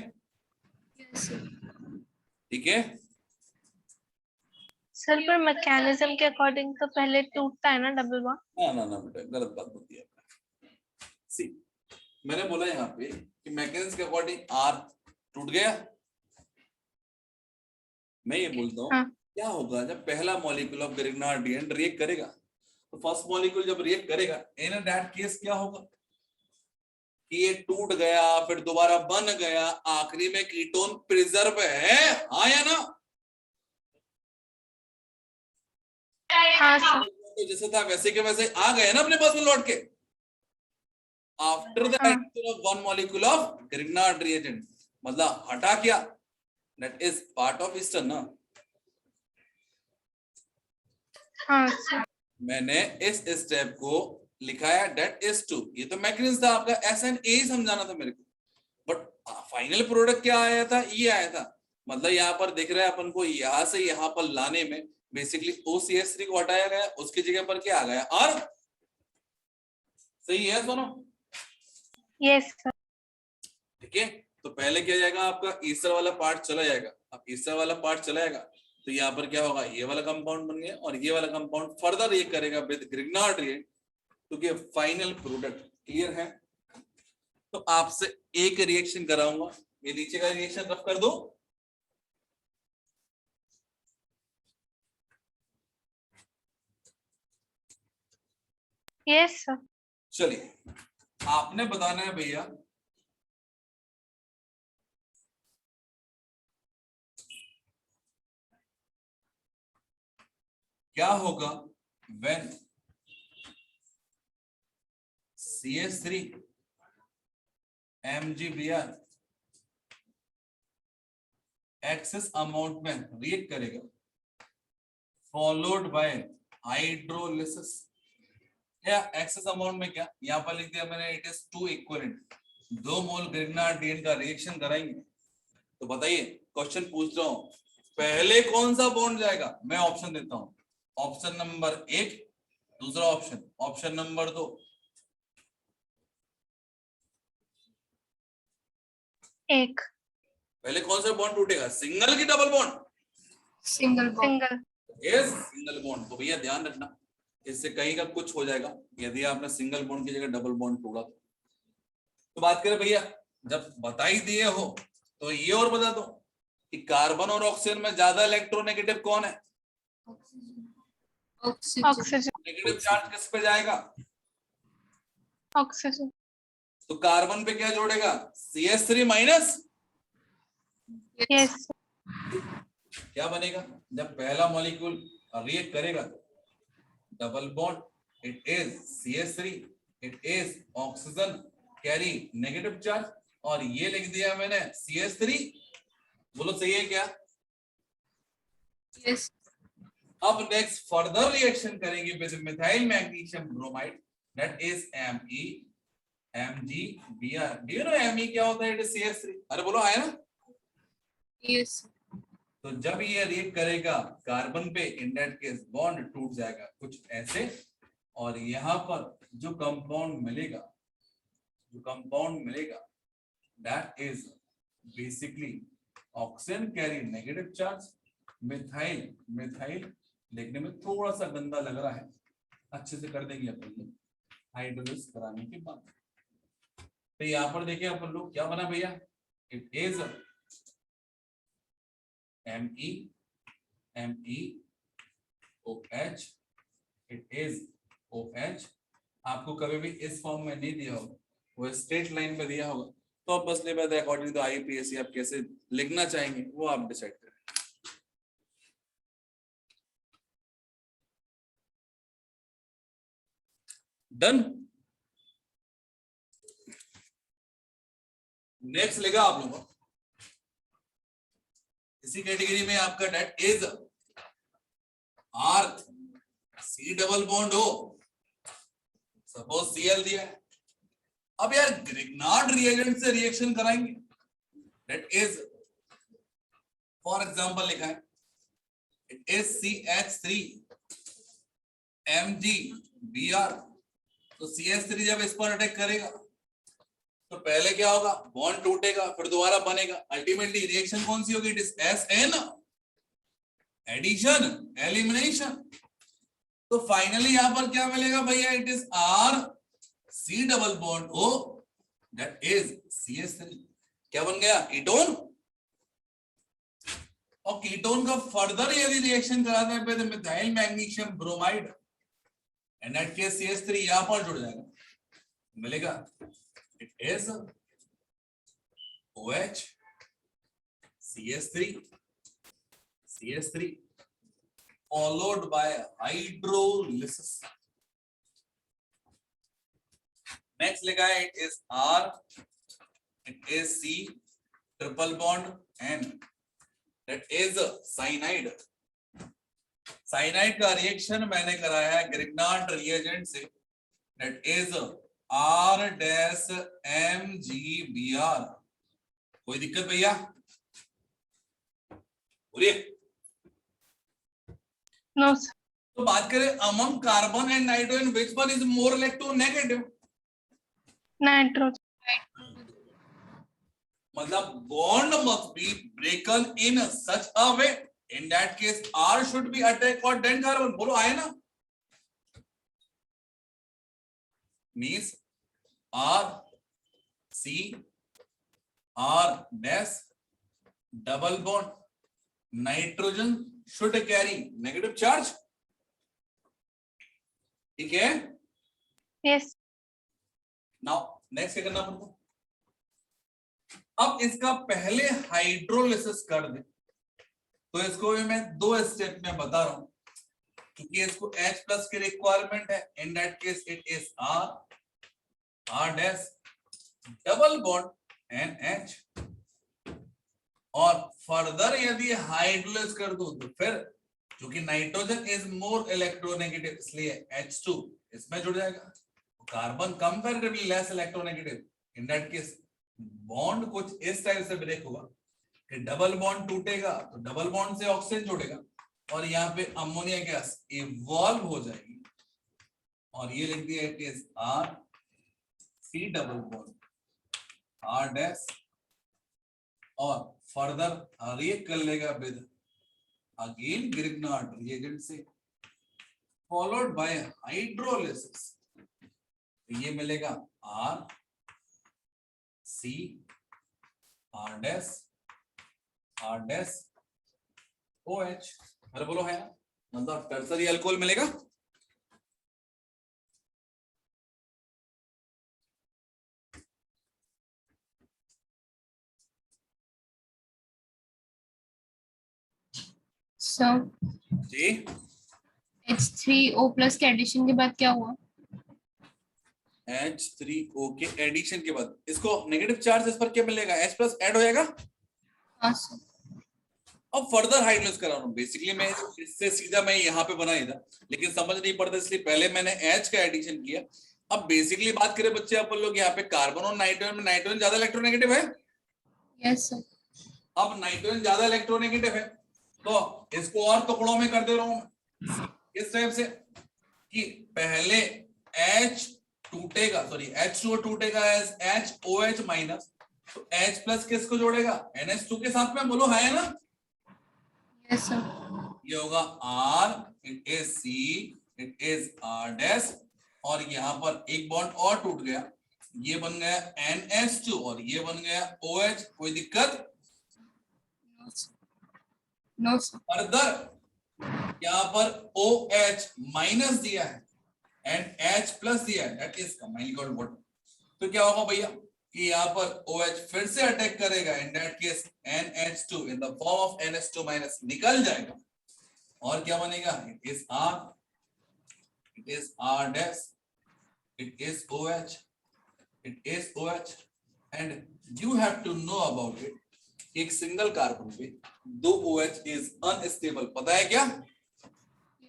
ठीक है। सर पर मैकेनिज्म के अकॉर्डिंग तो पहले टूटता है ना डबल बॉन्ड। ना बेटा, गलत बात होती है। सी मैंने बोला यहाँ पे कि मैकेनिज्म के अकॉर्डिंग R टूट गया। मैं ये बोलता हूँ हाँ। क्या होगा जब पहला molecule of Grignard reagent react करेगा, तो फर्स्ट मॉलिक्यूल जब रिएक्ट करेगा, इन दैट केस क्या होगा कि ये टूट गया, फिर दोबारा बन गया, आखिरी में कीटोन प्रिजर्व है, हाँ या ना। हाँ सर। तो जैसे था वैसे के वैसे आ गए ना अपने पास में लौट के, after the addition of one molecule of Grignard reagent, मतलब हटा क्या, that is part of ester ना। हाँ सर। मैंने इस स्टेप को लिखा है डेट इज टू, ये तो मैकेनिज्म था आपका, SNA ही समझाना था मेरे को, बट फाइनल प्रोडक्ट क्या आया था, ये आया था। मतलब यहाँ पर दिख रहा है अपन को, यहां से यहाँ पर लाने में बेसिकली OCH3 को हटाया गया, उसकी जगह पर क्या आ गया, R। सही है सोनो? Yes sir. ठीक है, तो पहले क्या जाएगा आपका, ईस्टर वाला पार्ट चला जाएगा। अब ईस्टर वाला पार्ट चला जाएगा तो यहाँ पर क्या होगा, ये वाला कंपाउंड बन गया और ये वाला कंपाउंड फर्दर रिएक्ट करेगा विद ग्रिग्नार्ड रिएक्ट, क्योंकि फाइनल प्रोडक्ट क्लियर है। तो आपसे एक रिएक्शन कराऊंगा, ये नीचे का रिएक्शन रफ कर दो। Yes sir. चलिए, आपने बताना है भैया क्या होगा when CH3 MgBr excess amount में रिएक्ट करेगा फॉलोड बाय हाइड्रोलिसिस। या एक्सेस अमाउंट में क्या, यहां पर लिख दिया मैंने, इट इज 2 इक्विवेलेंट, 2 मोल ग्रिग्नार्डिन का रिएक्शन कराएंगे। तो बताइए, क्वेश्चन पूछ रहा हूं, पहले कौन सा बॉन्ड जाएगा? मैं ऑप्शन देता हूं, ऑप्शन नंबर 1, दूसरा ऑप्शन, ऑप्शन नंबर 2। एक। पहले कौन सा बॉन्ड टूटेगा, सिंगल की double bond? Single bond. Single. Yes, single bond. तो भैया ध्यान रखना, इससे कहीं का कुछ हो जाएगा यदि आपने सिंगल बॉन्ड की जगह डबल बॉन्ड तोड़ा। तो बात करें भैया, जब बता ही दिए हो तो ये और बता दो कि कार्बन और ऑक्सीजन में ज्यादा इलेक्ट्रोनेगेटिव कौन है? ऑक्सीजन। नेगेटिव चार्ज किस पे जाएगा? ऑक्सीजन। तो कार्बन पे क्या जोड़ेगा, CH3 माइनस। यस। क्या बनेगा जब पहला मॉलिक्यूल रिएक्ट करेगा? Double bond, it is CH3, it is oxygen carry negative charge, और ये लिख दिया मैंने CH3। बोलो सही है क्या? यस। अब नेक्स्ट फर्दर रिएक्शन करेंगे with methyl magnesium bromide, that is MgBr। Do you no Me क्या होता है? It is CH3। अरे बोलो, आया ना? यस। तो जब ये रिएक्ट करेगा कार्बन पे, इन दैट केस बॉन्ड टूट जाएगा कुछ ऐसे, और यहां पर जो कंपाउंड मिलेगा that is basically oxygen carry negative charge, methyl देखने में थोड़ा सा गंदा लग रहा है, अच्छे से कर देंगे अपन हाइड्रोलिसिस कराने के बाद। तो यहाँ पर देखिए अपन लोग क्या बना भैया, it is MEOH, it is OH। आपको कभी भी इस फॉर्म में नहीं दिया होगा, वो स्ट्रेट लाइन में दिया होगा, तो आप बस ले अकॉर्डिंग टू IUPAC आप कैसे लिखना चाहेंगे वो आप डिसाइड करें। डन। नेक्स्ट लेगा आप लोगों इसी कैटेगरी में आपका that is earth, C double bond हो, सपोज Cl दिया है। अब यार ग्रिग्नार्ड रिएजेंट से रिएक्शन कराएंगे, दैट इज फॉर एग्जांपल लिखा है, इट इज CH3 MgBr। तो CH3 जब इस पर अटैक करेगा तो पहले क्या होगा, बॉन्ड टूटेगा, फिर दोबारा बनेगा, अल्टीमेटली रिएक्शन कौन सी होगी? It is SN, addition, elimination. तो फाइनली यहां पर क्या मिलेगा भैया, it is C double bond O, that is CH3। क्या बन गया, कीटोन। और कीटोन का फर्दर यदि रिएक्शन कराते हैं with methyl magnesium bromide, and that case CH3 यहां पर जुड़ जाएगा, मिलेगा it is OH, CH3 followed by hydrolysis। Next लिखा है, it is R, it is C triple bond N, that is cyanide। Cyanide का रिएक्शन मैंने कराया है ग्रिग्नार्ड रिएजेंट से, दैट इज R-MgBr। कोई दिक्कत भैया? बोलिए। No sir. तो बात करें among carbon and nitrogen, which one is more electronegative? Nitrogen. मतलब bond must be broken in such a way, in that case R should be attack or then carbon। बोलो आए ना? means R C R dash double bond nitrogen should carry negative charge। ठीक है? Yes. Now next क्या करना पड़ता? अब इसका पहले हाइड्रोलिसिस कर दे, तो इसको भी मैं 2 स्टेप में बता रहा हूं, क्योंकि इसको H प्लस की रिक्वायरमेंट है। इन that case it is R dash double bond NH। और फर्दर यदि हाइड्रोलिस कर दो तो फिर, क्योंकि नाइट्रोजन इज मोर इलेक्ट्रोनेगेटिव, इसलिए H2 इसमें जुड़ जाएगा, carbon comparatively less electronegative. In that case bond कुछ इस टाइप से ब्रेक होगा कि डबल बॉन्ड टूटेगा तो डबल बॉन्ड से ऑक्सीजन जुड़ेगा, और यहाँ पे अमोनिया गैस इवॉल्व हो जाएगी, और ये लिख दिया it is R C double bond R dash, और फर्दर रिएक्ट कर लेगा विद अगेन ग्रिग्नार्ड रिएजेंट से, फॉलोड बाय हाइड्रोलिसिस। ये मिलेगा R C R dash OH। अरे बोलो है, मतलब टर्सरी अल्कोहल मिलेगा। सर जी H3O प्लस के एडिशन के बाद क्या हुआ? H3O के एडिशन के बाद इसको नेगेटिव चार्ज इस पर क्या मिलेगा? H प्लस ऐड हो जाएगा। हाँ सर। अब फर्दर हाइड्रोलिस करा रहा हूं, बेसिकली मैं इससे सीधा मैं यहाँ पे बनाया था, लेकिन समझ नहीं पड़ता इसलिए पहले मैंने H का एडिशन किया। अब बेसिकली बात करें बच्चे अपन लोग यहाँ पे कार्बन और नाइट्रोजन में, नाइट्रोजन ज्यादा इलेक्ट्रोनेगेटिव है। Yes sir. अब नाइट्रोजन ज्यादा इलेक्ट्रोनेगेटिव है, तो इसको और टुकड़ों में कर दे रहा हूं इस टाइप से कि पहले H टूटेगा, सॉरी H2O टूटेगा एज HOH माइनस, तो H प्लस किसको जोड़ेगा? NH2 के साथ में। बोलो है ना? Yes sir. ये होगा R, it is C, it is R dash, और यहाँ पर एक बॉन्ड और टूट गया, ये बन गया NH2 और ये बन गया OH। कोई दिक्कत? No sir. फर्दर यहाँ पर OH माइनस दिया है एंड H प्लस दिया है, that is combined got water. तो क्या होगा भैया कि यहाँ पर OH फिर से अटैक करेगा, in that case NH2 in the form of NH2 minus निकल जाएगा, और क्या बनेगा? It is R, it is R dash, it is OH, it is OH। And you have to know about it, एक single carbon पे 2 OH is unstable, पता है क्या?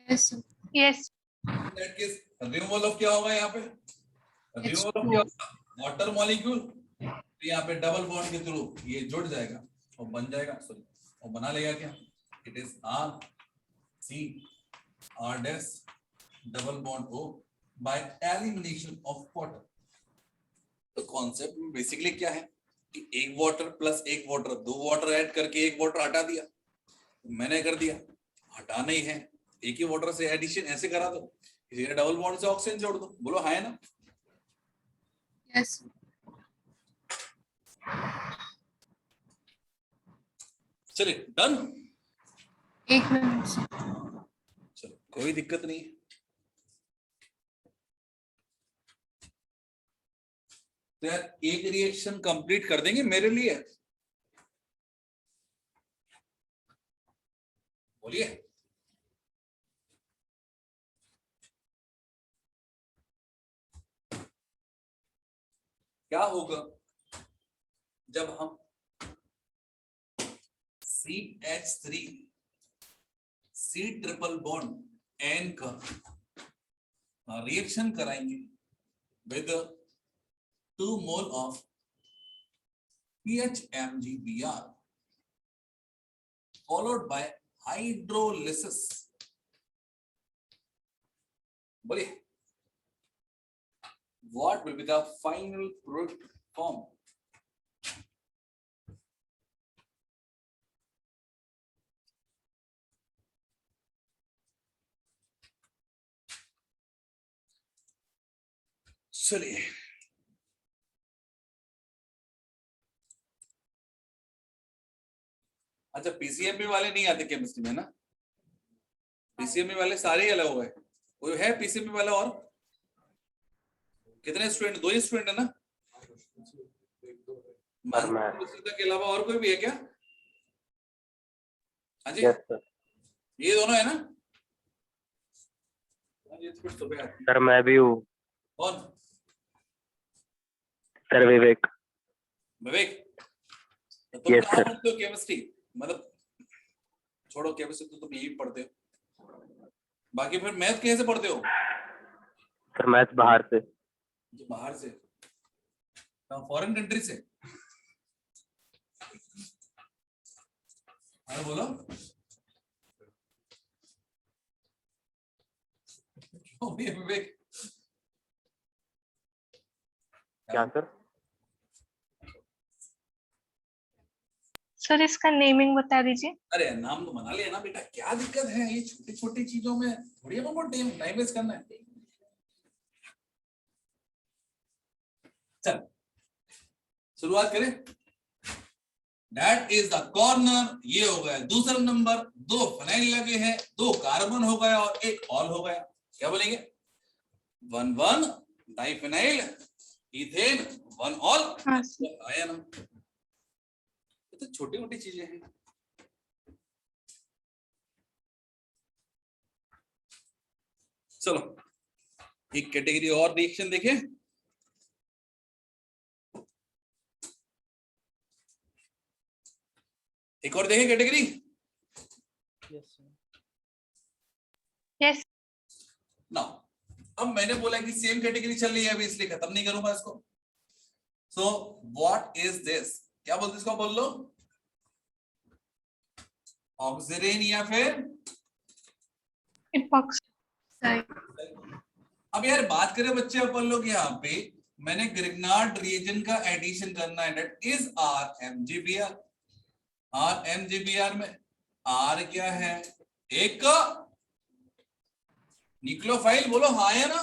Yes sir. Yes. That case removal of क्या होगा यहाँ पे? Removal of क्या होगा? Water molecule. तो यहाँ पे डबल बॉन्ड के थ्रू ये जुड़ जाएगा और बन जाएगा, सॉरी और बना लेगा क्या? It is R C R dash double bond O by elimination of water. तो कॉन्सेप्ट में बेसिकली क्या है कि एक वाटर प्लस एक वाटर, 2 वाटर ऐड करके एक वाटर हटा दिया, मैंने कर दिया। हटाना ही है, एक ही वाटर से एडिशन ऐसे करा दो, इसी डबल बॉन्ड से ऑक्सीजन जोड़ दो। बोलो है ना? यस। चलिए डन। एक मिनट सर। चलो कोई दिक्कत नहीं। तो यार एक रिएक्शन कंप्लीट कर देंगे मेरे लिए? बोलिए। क्या होगा जब हम CH3 C triple bond N का रिएक्शन कराएंगे with 2 mole of PHMgBr followed by hydrolysis. बोलिए, what will be the final product form? चलिए, अच्छा पीसीएमबी वाले नहीं आते केमिस्ट्री में ना, पीसीएमबी वाले सारे ही अलग हो गए। कोई है पीसीएमबी वाला? और कितने स्टूडेंट? 2 ही स्टूडेंट है ना? के अलावा और कोई भी है क्या? हाँ जी, ये दोनों है ना? सर मैं भी हूँ। कौन? सर विवेक। विवेक, तो तुम Yes, कहाँ sir. पढ़ते हो केमिस्ट्री? मतलब छोड़ो केमिस्ट्री तो तुम यही पढ़ते हो, बाकी फिर मैथ कैसे पढ़ते हो? सर मैथ बाहर से। बाहर से? फॉरेन कंट्री से? अरे बोलो, क्यों भी है विवेक? क्या सर? सर इसका नेमिंग बता दीजिए। अरे नाम तो बना लिया ना बेटा, क्या दिक्कत है? ये छोटी छोटी चीजों में थोड़ी हमको टाइम वेस्ट करना है। चल शुरुआत करें। That is the corner. ये हो गया दूसरा नंबर। 2 फिनाइल लगे हैं, 2 कार्बन हो गया और 1 ऑल हो गया। क्या बोलेंगे? 1 डाइफिनाइल इथेन 1 ऑल। हाँ आया ना? ये तो छोटी मोटी चीजें हैं। चलो एक कैटेगरी और रिएक्शन देखें। एक और देखें कैटेगरी। यस। ना अब मैंने बोला कि सेम कैटेगरी चल रही है अभी, इसलिए खत्म नहीं करूंगा इसको। So what is this? क्या बोलते इसको? बोल लो। ऑक्सीजन या फिर इपॉक्सी। अब यार बात करें बच्चे अपन लोग, यहाँ पे मैंने ग्रिग्नार्ड रिएजेंट का एडिशन करना है। That is RMgBr। RMgBr में R क्या है? एक न्यूक्लियोफाइल। बोलो हाँ या ना?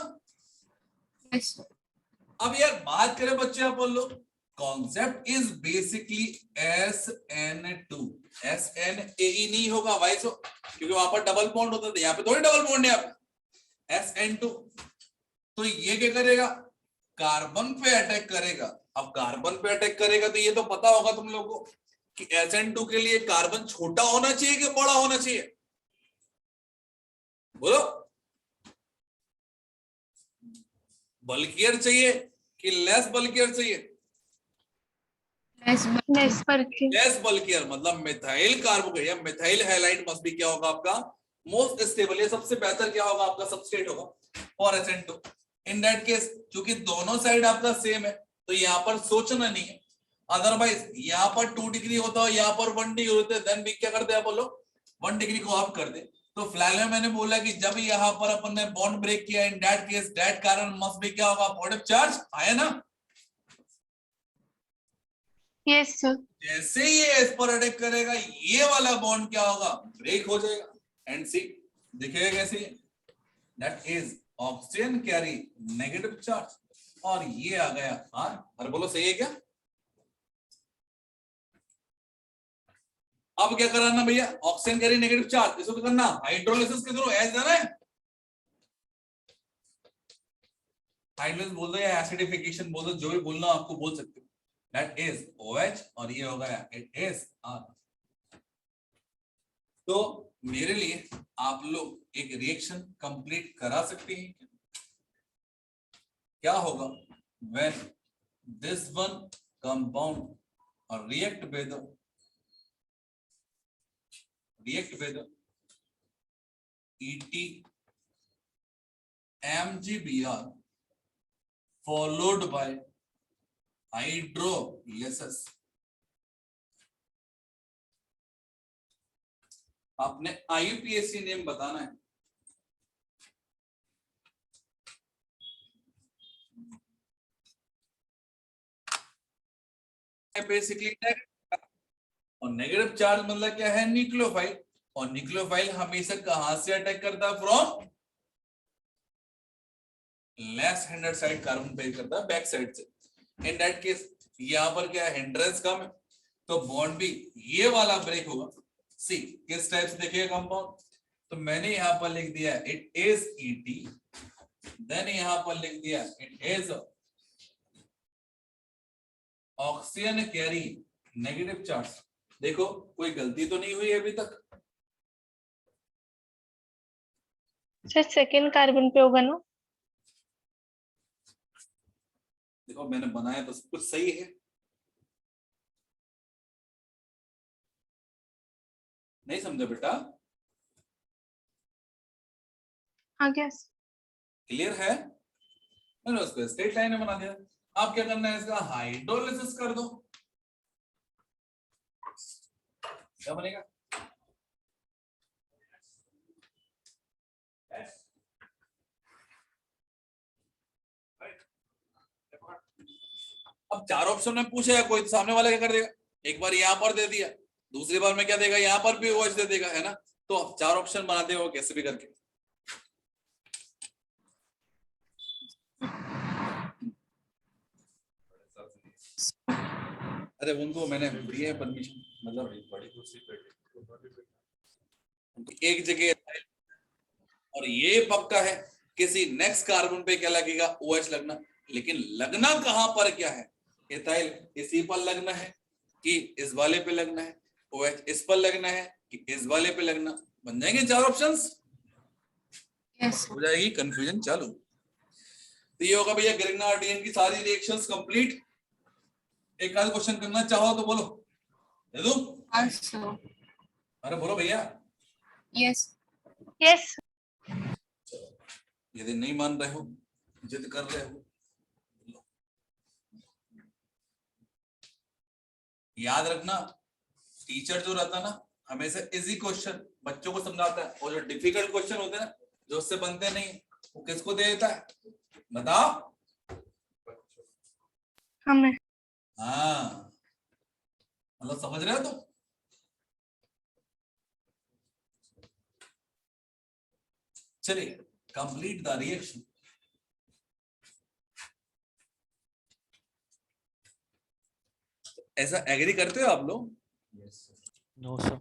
Yes. अब यार बात करें बच्चे अपन लोग, concept is basically SN2। SNAE नहीं होगा वाइस, क्योंकि वहां पर डबल बॉन्ड होता था, यहाँ पे थोड़ी डबल बॉन्ड है। आप SN2, तो ये क्या करेगा? कार्बन पे अटैक करेगा। अब कार्बन पे अटैक करेगा तो ये तो पता होगा तुम लोगों को कि SN2 के लिए कार्बन छोटा होना चाहिए कि बड़ा होना चाहिए? बोलो, बल्कियर चाहिए कि लेस बल्कियर चाहिए? लेस करके। लेस बल्कियर मतलब मिथाइल कार्बोकेट या मिथाइल हैलाइड मस्ट भी क्या होगा आपका? Most stable. ये सबसे बेहतर क्या होगा आपका? सबस्ट्रेट होगा for SN2। In that case क्योंकि दोनों साइड आपका सेम है तो यहाँ पर सोचना नहीं है। अदरवाइज यहाँ पर 2 डिग्री होता है, यहाँ पर 1 डिग्री होता है, देन भी क्या करते हैं बोलो? 1 डिग्री को ऑफ कर दे। तो फिलहाल में मैंने बोला कि जब यहाँ पर अपन ने बॉन्ड ब्रेक किया, in that case that carbon must भी क्या होगा? Positive charge. आया ना? Yes sir. जैसे ही ये इस पर अटैक करेगा, ये वाला बॉन्ड क्या होगा? ब्रेक हो जाएगा। एंड सी दिखेगा कैसे? That is oxygen carry negative charge और ये आ गया R। अरे बोलो सही है क्या? अब क्या कराना भैया? ऑक्सीजन कैरी नेगेटिव चार्ज, इसको क्या करना? हाइड्रोलिसिस के थ्रू एच देना है। हाइड्रोलिसिस बोल दो या एसिडिफिकेशन बोल दो, जो भी बोलना आपको बोल सकते हो। दैट इज OH और ये हो गया इट इज R। तो मेरे लिए आप लोग एक रिएक्शन कंप्लीट करा सकते हैं क्या होगा? when this one compound or react with ET MgBr followed by hydrolysis। आपने IUPAC नेम बताना है। बेसिकली और नेगेटिव चार्ज मतलब क्या है, न्यूक्लियोफाइल। और न्यूक्लियोफाइल हमेशा कहां से अटैक करता है, from left handed side carbon पे करता है, बैक साइड से। इन दैट केस यहां पर क्या है, हिंड्रेंस कम है, तो बॉन्ड भी ये वाला ब्रेक होगा। सी किस टाइप से देखिएगा कंपाउंड, तो मैंने यहां पर लिख दिया इट इज ET, देन यहां पर लिख दिया it is oxygen carry negative charge. देखो कोई गलती तो नहीं हुई अभी तक। सर सेकेंड कार्बन पे होगा ना? देखो मैंने बनाया तो सब कुछ सही है, नहीं समझे बेटा? हाँ क्या? क्लियर है? मैंने उसको स्ट्रेट लाइन में बना दिया। आप क्या करना है, इसका हाइड्रोलिसिस कर दो। क्या बनेगा? अब चार ऑप्शन में पूछा है कोई, तो सामने वाला क्या कर देगा, एक बार यहां पर दे दिया, दूसरी बार में क्या देगा, यहां पर भी OH दे देगा, है ना? तो चार ऑप्शन बनाते हो कैसे भी करके। अरे उनको मैंने दी है परमिशन, मतलब एक जगह। और ये पक्का है किसी नेक्स्ट कार्बन पे क्या लगेगा, OH लगना। लेकिन लगना कहां पर क्या है, एथाइल इसी पर लगना है कि इस वाले पे लगना है, OH इस पर लगना है कि इस वाले पे लगना। बन जाएंगे चार ऑप्शंस, Yes. हो जाएगी कंफ्यूजन चालू। तो ये होगा भैया ग्रिग्नार्डियन की सारी रिएक्शंस कंप्लीट। एक आध क्वेश्चन करना चाहो तो बोलो, दे दूं? Also. अरे बोलो भैया। Yes. यस। यदि नहीं मान रहे हो, जिद कर रहे हो, याद रखना टीचर जो रहता है ना, हमेशा इजी क्वेश्चन बच्चों को समझाता है, और जो डिफिकल्ट क्वेश्चन होते हैं ना, जो उससे बनते नहीं, वो किसको दे देता है, बताओ? हमें। हाँ, मतलब समझ रहे हो तुम? चलिए कंप्लीट द रिएक्शन। ऐसा एग्री करते हो आप लोग? No sir.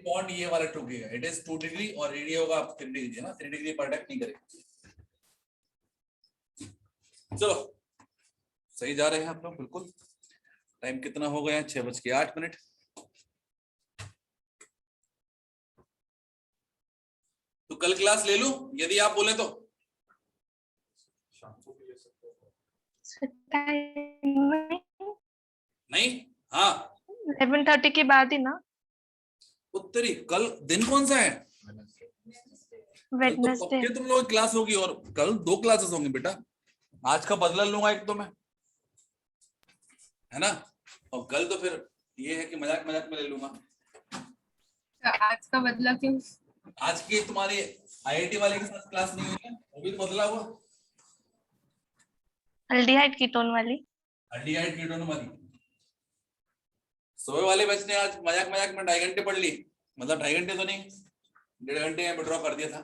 बॉन्ड ये वाला टूटेगा, इट इज 2 डिग्री और ये होगा 3 डिग्री, है ना? 3 डिग्री पर अटैक नहीं करेगा। चलो सही जा रहे हैं आप लोग बिल्कुल। टाइम कितना हो गया है, 6:08। तो कल क्लास ले लूं यदि आप बोले तो? नहीं, हाँ 11:30 के बाद ही ना? उत्तरी कल दिन कौन सा है? कल तो वेडनेसडे। पक्के तुम लोग की क्लास होगी, और कल 2 क्लासेस होंगी बेटा। आज का बदला लूंगा एक तो मैं, है ना? और कल तो फिर ये है कि मजाक मजाक में ले लूंगा। तो आज का बदला क्यों? आज की तुम्हारी IIT वाले के साथ क्लास नहीं हुई है, वो भी तो बदला हुआ। अल्डिहाइड कीटोन वाली। अल्डिहाइड कीटोन वाली। सुबह वाले बैच ने आज मजाक मजाक में 2.5 घंटे पढ़ ली, मतलब 2.5 घंटे तो नहीं, 1.5 घंटे में ड्रॉ कर दिया था।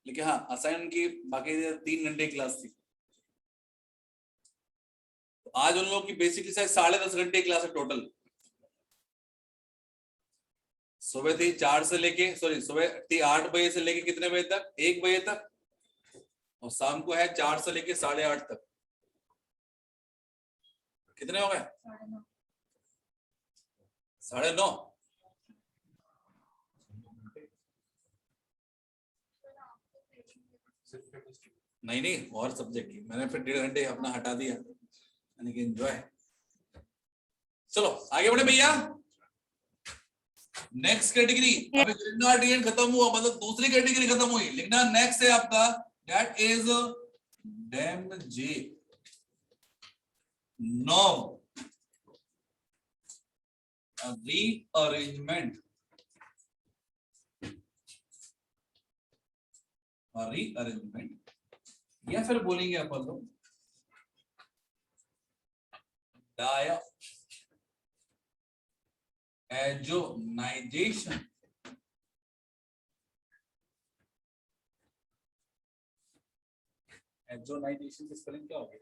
लेकिन हाँ असाइन की बाकी 3 घंटे की क्लास थी। तो आज उन लोगों की बेसिकली शायद 10.5 घंटे की क्लास है टोटल। सुबह थी 4 से लेके, सॉरी सुबह थी 8 बजे से लेके कितने बजे तक, 1 बजे तक, और शाम को है 4 से लेके 8:30 तक। कितने हो गए? 9:30। नहीं नहीं, और सब्जेक्ट की मैंने फिर 1.5 घंटे अपना हटा दिया, यानी कि एंजॉय। चलो आगे बढ़े भैया। नेक्स्ट कैटेगरी, अभी ग्रिग्नार्डियन खत्म हुआ मतलब दूसरी कैटेगरी खत्म हुई, लिखना नेक्स्ट है आपका दैट इज डैमजे नॉव रीअरेंजमेंट या फिर बोलेंगे अपन लोग डायजोनाइजेशन एजोनाइजेशन की स्पेलिंग क्या होगी?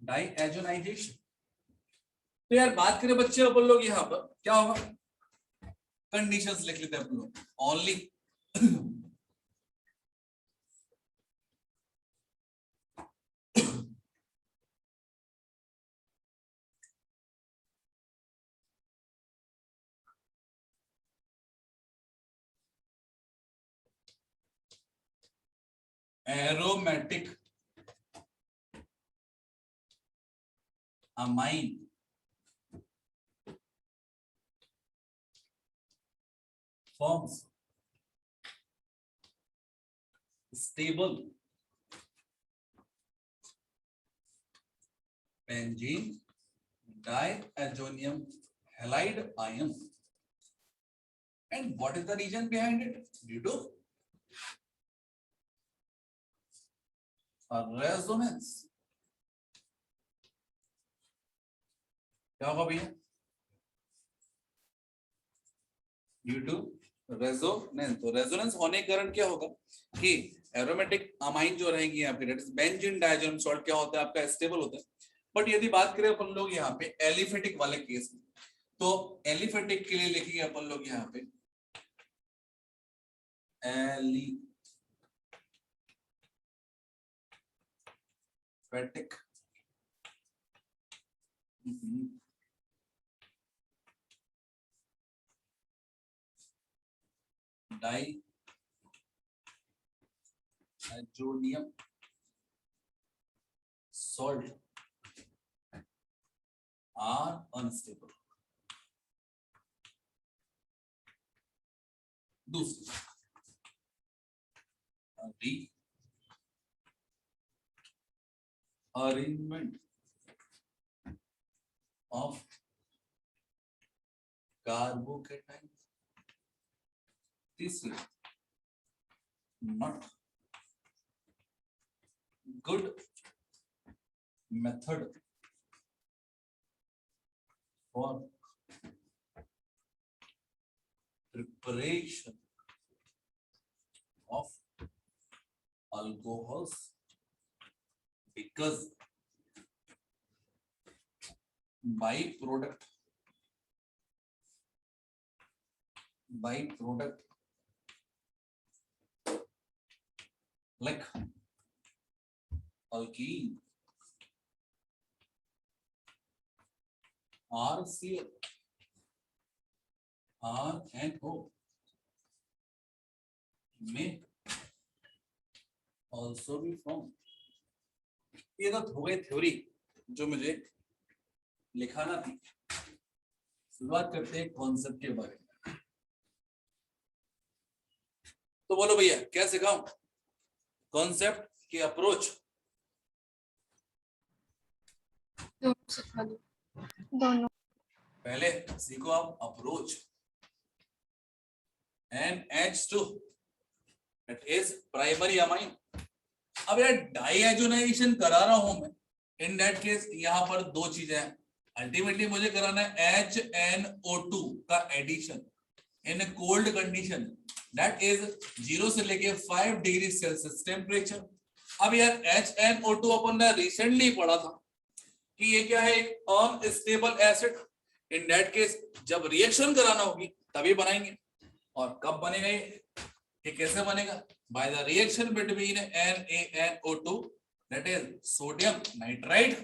डायजोनाइजेशन। तो यार बात करें बच्चे अपन लोग यहाँ पर क्या होगा, कंडीशंस लिख लेते हैं अपन लोग। Only aromatic amine forms stable benzene diazonium halide ion. And what is the reason behind it? Due to a resonance. क्या होगा भैया? Due to resonance. तो रेजोनेंस होने के कारण क्या होगा कि एरोमेटिक अमाइन जो रहेंगी यहाँ पे that is benzene diazonium salt क्या होता है आपका स्टेबल होता है। बट यदि बात करें अपन लोग यहाँ पे एलिफेटिक वाले केस में, तो एलिफेटिक के लिए लिखेंगे अपन लोग यहाँ पे aliphatic diazonium salt are unstable. दूसरी अरेंजमेंट ऑफ कार्बोकेटाइन। तीसरी not good method for preparation of alcohols because byproduct like alkene, RCl, RNO may also be formed. ये तो हो गई थ्योरी जो मुझे लिखाना थी। शुरुआत करते हैं कॉन्सेप्ट के बारे में। तो बोलो भैया क्या सिखाऊं? कॉन्सेप्ट की अप्रोच दोनों। पहले सीखो आप approach. NH2 that is primary amine. अब यार डाइएजोनाइजेशन करा रहा हूं मैं, इन दैट केस यहाँ पर दो चीजें हैं। अल्टीमेटली मुझे कराना है HNO2 का addition in cold condition, that is 0 से लेके 5 डिग्री सेल्सियस टेम्परेचर। अब यार HNO2 अपन ने रिसेंटली पढ़ा था कि ये क्या है, एक unstable acid. In that case जब रिएक्शन कराना होगी तभी बनाएंगे। और कब बनेगा ये कैसे बनेगा? By the reaction between NaNO2 that is sodium nitride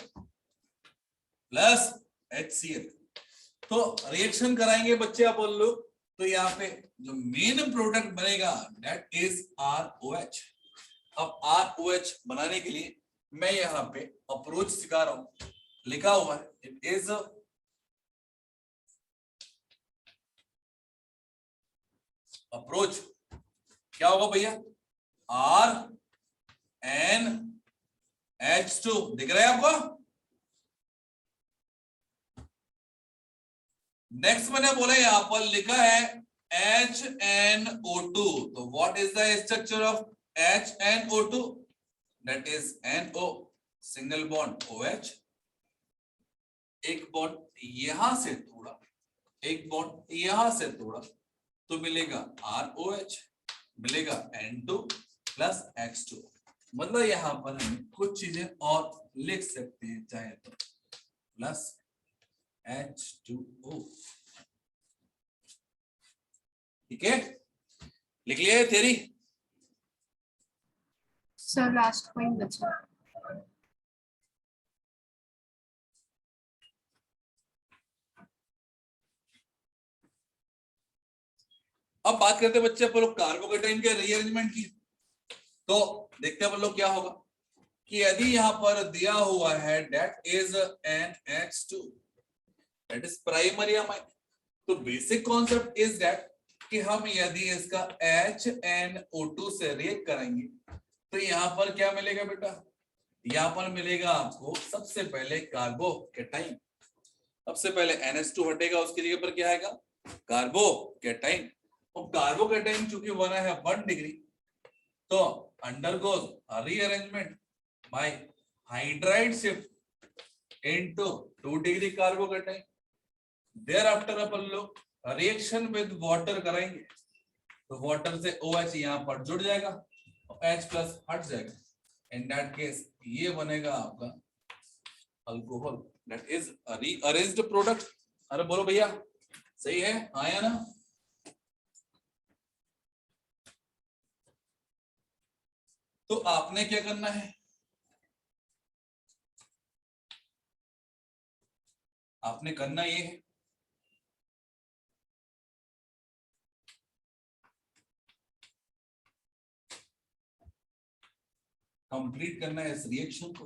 plus HCl। तो रिएक्शन कराएंगे बच्चे आप बोल लो, तो यहाँ पे जो मेन प्रोडक्ट बनेगा दैट इज ROH। अब ROH बनाने के लिए मैं यहाँ पे अप्रोच सिखा रहा हूं, लिखा हुआ है इट इज अप्रोच। क्या होगा भैया? RNH2 दिख रहा है आपको? नेक्स्ट मैंने बोला यहां पर लिखा है HNO2, तो what is the structure of HNO2? That is NO, single bond OH, एक बॉन्ड यहां से तोड़ा, एक बॉन्ड यहां से तोड़ा, तो मिलेगा ROH, मिलेगा N2 प्लस H2। मतलब यहां पर हम कुछ चीजें और लिख सकते हैं चाहे तो, प्लस H2O। ठीक है, लिख लिया है थ्योरी? सर लास्ट पॉइंट बचा। अब बात करते हैं बच्चे अपन लोग कार्बोकेटाइन के रीअरेंजमेंट की। तो देखते हैं अपन लोग क्या होगा कि यदि यहां पर दिया हुआ है that is NH2, that is primary amine, तो बेसिक कॉन्सेप्ट इज दैट कि हम यदि इसका HNO2 से रिएक्ट करेंगे तो यहां पर क्या मिलेगा बेटा? यहां पर मिलेगा आपको सबसे पहले कार्बोकेटाइन। सबसे पहले NH2 हटेगा, उसकी जगह पर क्या आएगा? कार्बोकेटाइन। और कार्बोकेटाइन चूंकि बना है 1 डिग्री, तो undergoes rearrangement by hydride shift into 2 degree carbocation. Thereafter अपन लोग रिएक्शन विद वाटर कराएंगे, तो वाटर से OH यहां पर जुड़ जाएगा और H प्लस हट जाएगा। इन दैट केस ये बनेगा आपका alcohol, that is rearranged product. अरे बोलो भैया, सही है? आया ना? तो आपने क्या करना है? आपने करना ये है, कंप्लीट करना है इस रिएक्शन को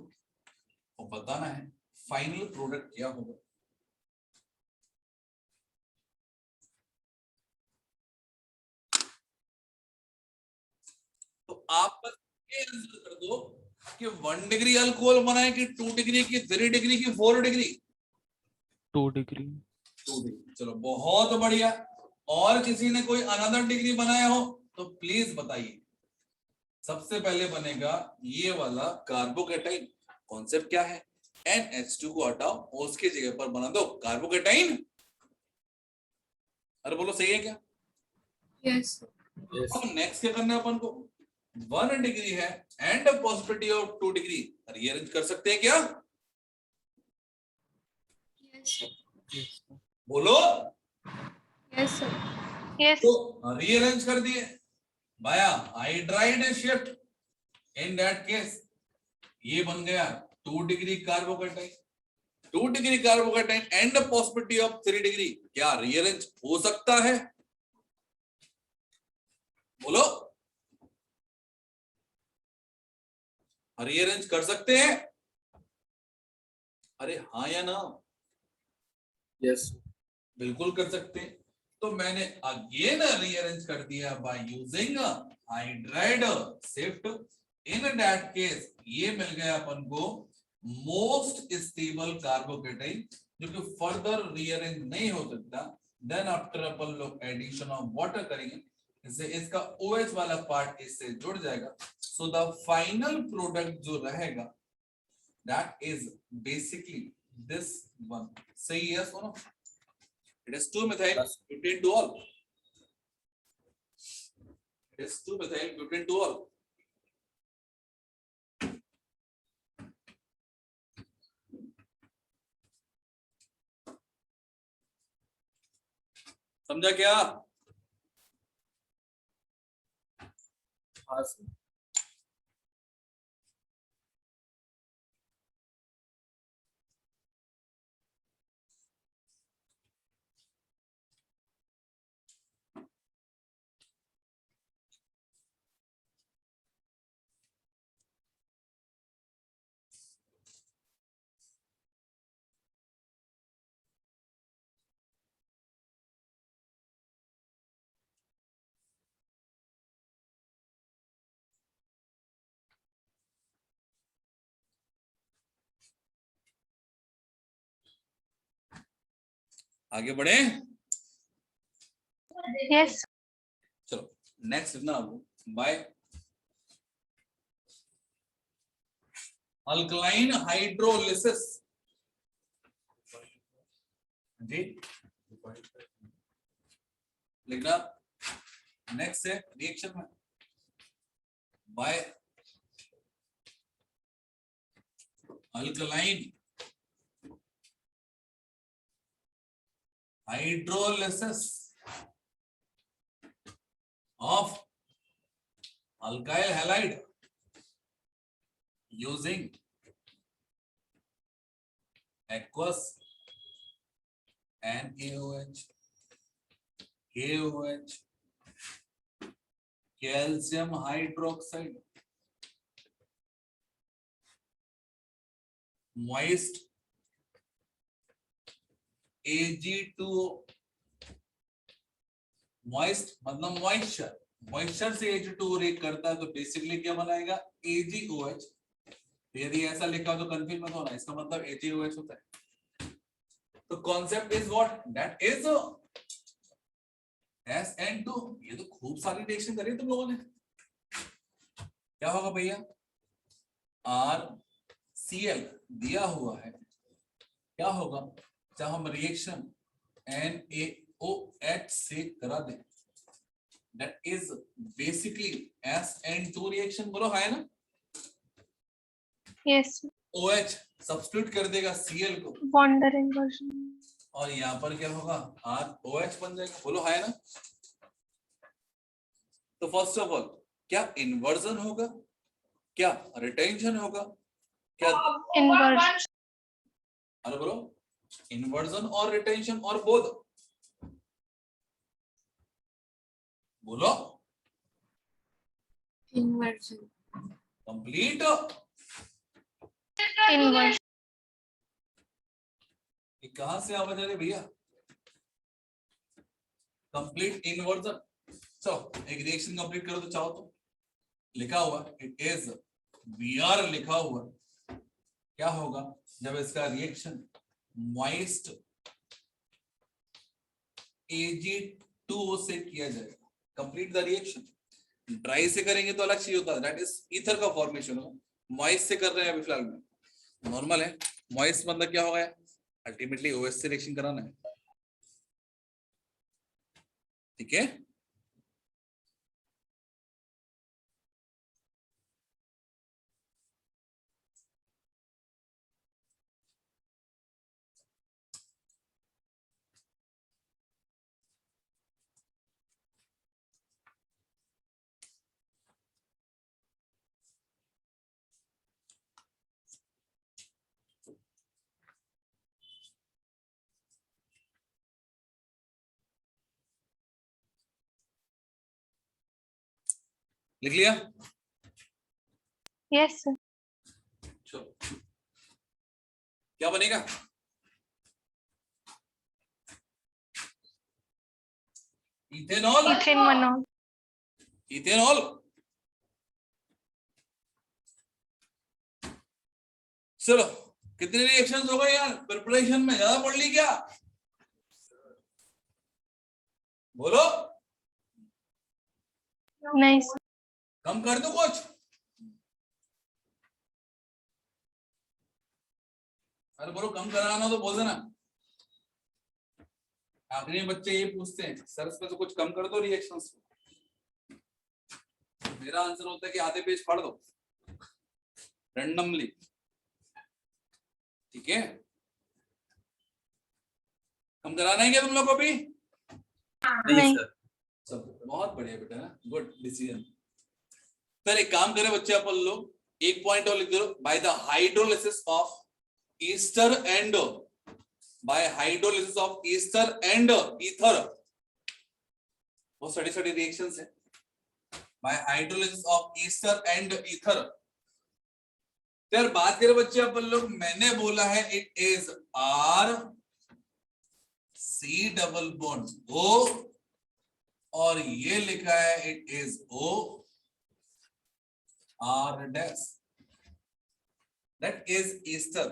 और बताना है फाइनल प्रोडक्ट क्या होगा। तो आप बस ये आंसर कर दो कि 1 डिग्री अल्कोहल बना है कि 2 डिग्री की, 3 डिग्री की, 4 डिग्री? 2 डिग्री। 2 डिग्री। चलो बहुत बढ़िया। और किसी ने कोई अनदर डिग्री बनाया हो तो प्लीज बताइए। सबसे पहले बनेगा ये वाला कार्बोकेटाइन। कॉन्सेप्ट क्या है? NH2 को हटाओ और उसकी जगह पर बना दो कार्बोकेटाइन। अरे बोलो, सही है क्या? यस अब नेक्स्ट क्या करना है अपन को? 1 डिग्री है and possibility of 2 degree, rearrange कर सकते हैं क्या? यस बोलो। Yes sir. यस तो रीअरेंज कर दिए बाया hydride shift. In that case ये बन गया 2 degree carbocation. 2 degree carbocation and possibility of 3 degree, क्या रीअरेंज हो सकता है? बोलो, रीअरेंज कर सकते हैं? अरे हाँ या ना? यस बिल्कुल कर सकते हैं। तो मैंने अगेन रीअरेंज कर दिया by using hydride shift. In that case ये मिल गया अपन को मोस्ट स्टेबल कार्बोकेटाइन, जो कि फर्दर रीअरेंज नहीं हो सकता। देन आफ्टर अपन लोग एडिशन ऑफ वाटर करेंगे, इससे इसका OH वाला पार्ट इससे जुड़ जाएगा। सो द फाइनल प्रोडक्ट जो रहेगा that is basically this one. सही है सुनो? It is 2-methyl butane-2-ol. It is 2-methyl butane-2-ol. समझा क्या? हाँ सर। आगे बढ़े? Yes. चलो नेक्स्ट लिखना अब बाय अल्कलाइन हाइड्रोलिसिस जी लिखना। नेक्स्ट है रिएक्शन में by alkaline hydrolysis of alkyl halide using aqueous NaOH, KOH, calcium hydroxide, moist Ag2O, moist मतलब मॉइस्चर, मॉइस्चर से H2O रिएक्ट करता है तो बेसिकली क्या बनाएगा AgOH। यदि ऐसा लिखा हो तो कंफ्यूज मत होना, इसका मतलब AgOH होता है। तो concept is what, that is SN2। ये तो खूब सारी रिएक्शन करी तुम लोगों ने। क्या होगा भैया, RCl दिया हुआ है, क्या होगा जब हम रिएक्शन NaOH से करा दें, that is basically SN2 reaction. बोलो है ना? Yes. OH सब्स्टिट्यूट कर देगा Cl को Bonder inversion. और यहाँ पर क्या होगा ROH बन जाएगा। बोलो है ना? तो फर्स्ट ऑफ ऑल क्या इन्वर्जन होगा, क्या रिटेंशन होगा, क्या Inversion. अरे बोलो इन्वर्जन और रिटेंशन और बोध। बोलो inversion, कंप्लीट। Inversion. ये कहां से आवाज आ रही है भैया? Complete inversion. चलो एक रिएक्शन कंप्लीट करो तो चाहो तो लिखा हुआ इट इज Br लिखा हुआ, क्या होगा जब इसका रिएक्शन मॉइस्ट Ag2O से किया जाएगा। Complete the reaction. ड्राई से करेंगे तो अलग चीज होता है, दैट इज ईथर का फॉर्मेशन हो। मॉइस्ट से कर रहे हैं अभी फिलहाल में, नॉर्मल है। मॉइस्ट मतलब क्या होगा, अल्टीमेटली OH से रिएक्शन कराना है, ठीक है। लिख लिया? Yes, sir. चलो क्या बनेगा, इथेनॉल, Ethanol. इथेनॉल। चलो कितने रिएक्शंस हो गए यार, प्रिपरेशन में ज्यादा पढ़ ली क्या? बोलो Nice. कम कर दो कुछ। अरे बोलो कम कराना तो बोल देना। आखिरी में बच्चे ये पूछते हैं सर इसमें तो कुछ कम कर दो रिएक्शंस। मेरा आंसर होता है कि आधे पेज फाड़ दो रैंडमली, ठीक है। कम कराना है क्या तुम लोग को भी? नहीं सर सब बहुत बढ़िया बेटा, गुड डिसीजन। फिर एक काम करें बच्चे अपन लोग, एक पॉइंट और लिख दो, by the hydrolysis of Easter and, bye hydrolysis of Easter and ether, वो स्टडी रिएक्शंस है। Bye hydrolysis of Easter and ether. फिर बात करें बच्चे अपन लोग, मैंने बोला है it is R C double bond O, और ये लिखा है it is O R dash, that is Easter.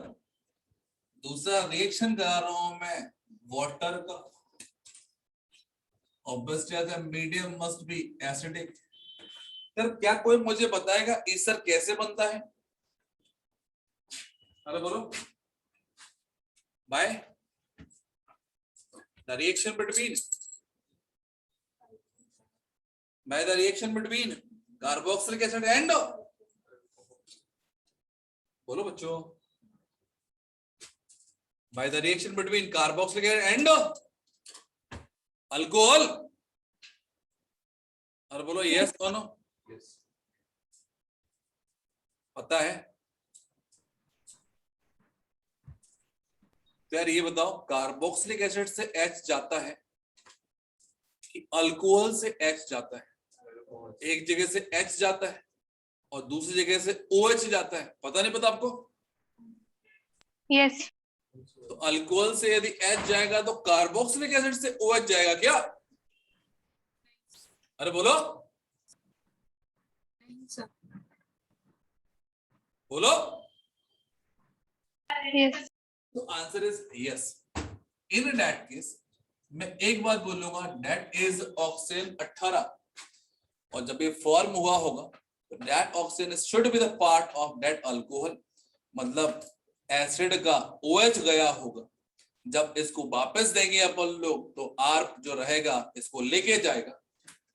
दूसरा रिएक्शन करा रहा हूं मैं वाटर का, obviously medium must be acidic. Sir क्या कोई मुझे बताएगा ईसर कैसे बनता है? अरे बोलो by the reaction between carboxylic acid and, बोलो बच्चों, by the reaction between carboxylic acid and alcohol. अरे बोलो यस और नो? यस। पता है? तो यार ये बताओ कार्बोक्सिलिक एसिड से H जाता है कि अल्कोहल से H जाता है? एक जगह से H जाता है और दूसरी जगह से OH जाता है, पता नहीं पता आपको? यस तो अल्कोहल से यदि H जाएगा तो कार्बोक्सिलिक एसिड से OH जाएगा क्या? अरे बोलो सर बोलो। यस तो answer is yes. In that case मैं एक बात बोलूंगा, दैट इज ऑक्सीजन 18, और जब ये फॉर्म हुआ होगा तो that oxygen should be the part of that alcohol, मतलब एसिड का OH गया होगा। जब इसको वापस देंगे अपन लोग तो R जो रहेगा इसको लेके जाएगा।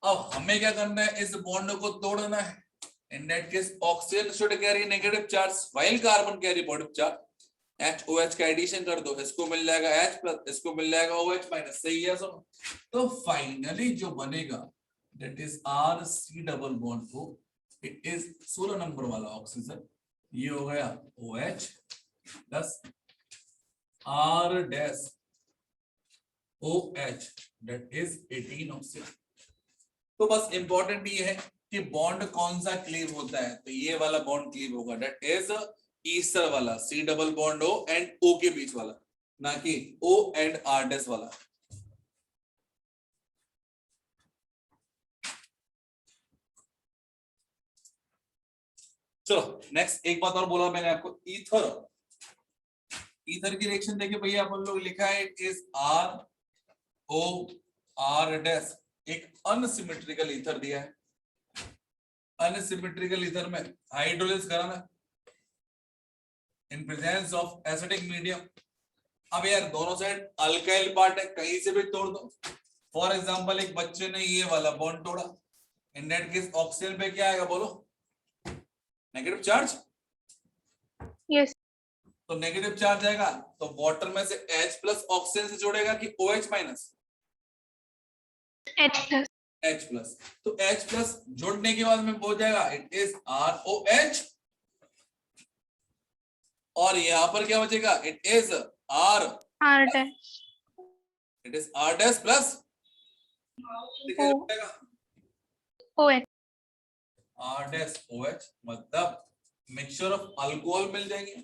अब हमें क्या करना है, इस बॉन्ड को तोड़ना है। इन that case oxygen should carry negative charge while carbon carry positive charge. HOH का एडिशन कर दो, इसको मिल जाएगा H प्लस, इसको मिल जाएगा OH माइनस, सही है सुनो? तो फाइनली जो बनेगा that is RC double bond को, इट इज 16 नंबर वाला ऑक्सीजन, ये हो गया OH plus R dash OH that is 18 oxygen. तो बस इंपॉर्टेंट ये है कि बॉन्ड कौन सा क्लीव होता है, तो ये वाला बॉन्ड क्लीव होगा, दैट इज ईस्टर वाला C double bond O and O के बीच वाला, ना कि O एंड R डैश वाला। चलो नेक्स्ट एक बात और बोला मैंने आपको, ईथर। ईथर की रिएक्शन देखिए भैया, अपन लोग लिखा है इट इज ROR डैश, एक अनसिमेट्रिकल ईथर दिया है। अनसिमेट्रिकल ईथर में हाइड्रोलिसिस कराना इन प्रेजेंस ऑफ एसिडिक मीडियम। अब यार दोनों साइड अल्काइल पार्ट है, कहीं से भी तोड़ दो। फॉर एग्जांपल एक बच्चे ने ये वाला बॉन्ड तोड़ा, इन दैट केस ऑक्सीजन पे क्या आएगा बोलो? Negative charge. यस तो नेगेटिव चार्ज आएगा तो वाटर में से H प्लस ऑक्सीजन से जोड़ेगा कि OH minus? H plus H plus. तो H प्लस जोड़ने के बाद में हो जाएगा इट इज ROH, और यहां पर क्या बचेगा? It is R dash it is R dash plus OH R dash OH, मतलब मिक्सचर ऑफ अल्कोहल मिल जाएंगे।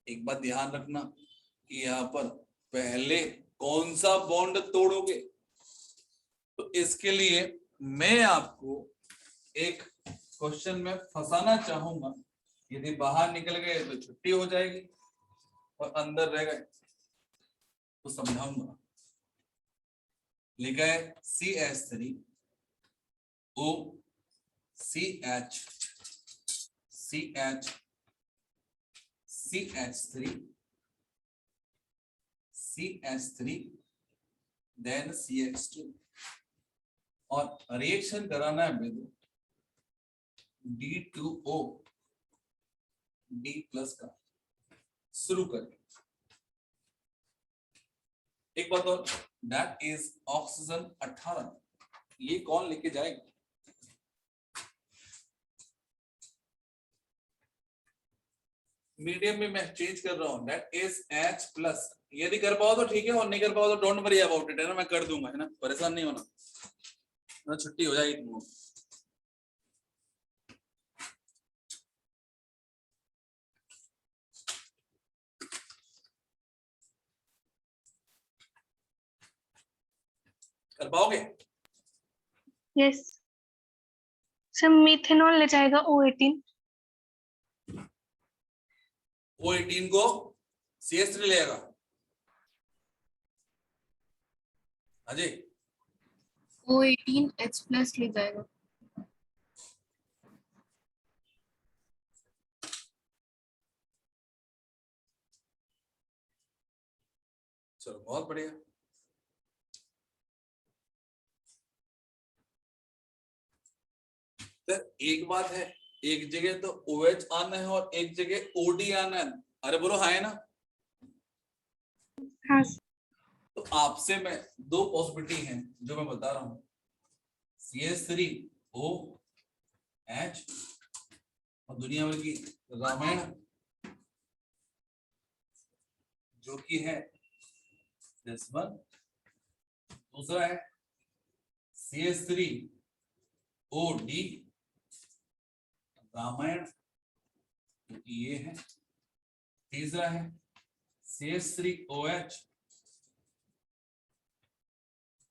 एक बात ध्यान रखना कि यहाँ पर पहले कौन सा बॉन्ड तोड़ोगे, तो इसके लिए मैं आपको एक क्वेश्चन में फंसाना चाहूंगा। यदि बाहर निकल गए तो छुट्टी हो जाएगी, और अंदर रह गए तो समझाऊंगा। लिखा है CH3 O CH CH CH3 CH3 then CH2, और रिएक्शन कराना है मेरे D2O D प्लस का। शुरू करें। एक बात और, दैट इज ऑक्सीजन 18, ये कौन लेके जाएगा? मीडियम में मैं चेंज कर रहा हूं, दैट इज H प्लस। यदि कर पाओ तो ठीक है, और नहीं कर पाओ तो डोंट वरी अबाउट इट, है ना, मैं कर दूंगा, है ना, परेशान नहीं होना, ना छुट्टी हो जाएगी। कर पाओगे? यस सर, मिथेनॉल ले जाएगा O18। O18 को CH3 लेगा, अजय O18H प्लस लिख जाएगा। चलो बहुत बढ़िया। तो एक बात है, एक जगह तो OH आना है और एक जगह OD आना है। अरे बोलो हाँ है ना। हाँ तो आपसे मैं दो पॉसिबिलिटी हैं जो मैं बता रहा हूं, CH3OH और दुनिया भर की रामायण जो कि है दिस वन। दूसरा है CH3OD रामायण जो कि ये है। तीसरा है CH3OH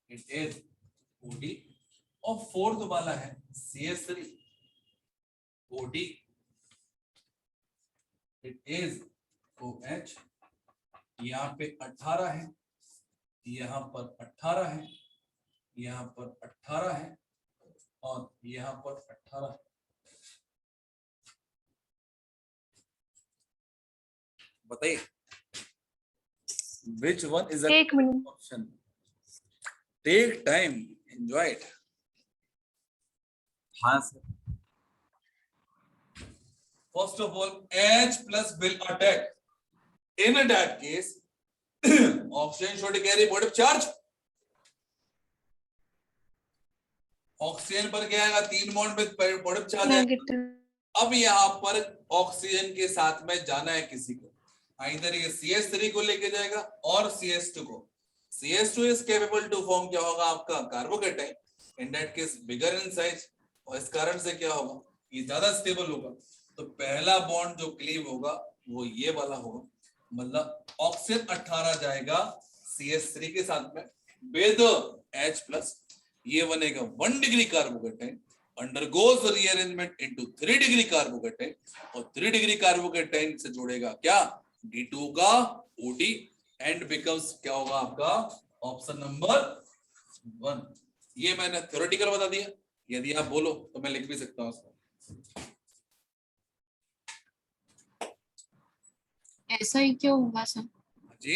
इट इज OD और फोर्थ वाला है CH3OD इट इज OH। यहाँ पे 18 है, यहाँ पर 18 है, यहाँ पर 18 है और यहाँ पर 18 है। बताइए which one is a एक minute option? Take time, enjoy it. हाँ sir. First of all, H plus will attack. In that case, oxygen should carry positive charge. Oxygen पर क्या आएगा? 3 बॉन्ड में पॉजिटिव चार्ज आएगा। नेगेटिव। अब यहाँ पर ऑक्सीजन के साथ में जाना है किसी को, इधर ये CH3 को लेके जाएगा और CH2 को। CH2 is capable to form क्या होगा आपका carbocation, in that case bigger in size, और इस कारण से क्या होगा ये ज्यादा स्टेबल होगा। तो पहला बॉन्ड जो क्लीव होगा वो ये वाला होगा, मतलब ऑक्सीजन 18 जाएगा CH3 के साथ में विद H+, ये बनेगा 1 degree carbocation, undergoes rearrangement into 3 degree carbocation और 3 डिग्री कार्बोकेटाइन से जोड़ेगा क्या D2 का OD एंड बिकम्स क्या होगा आपका ऑप्शन नंबर 1। ये मैंने थ्योरेटिकल बता दिया, यदि आप बोलो तो मैं लिख भी सकता हूँ उसको। ऐसा ही क्यों होगा सर? जी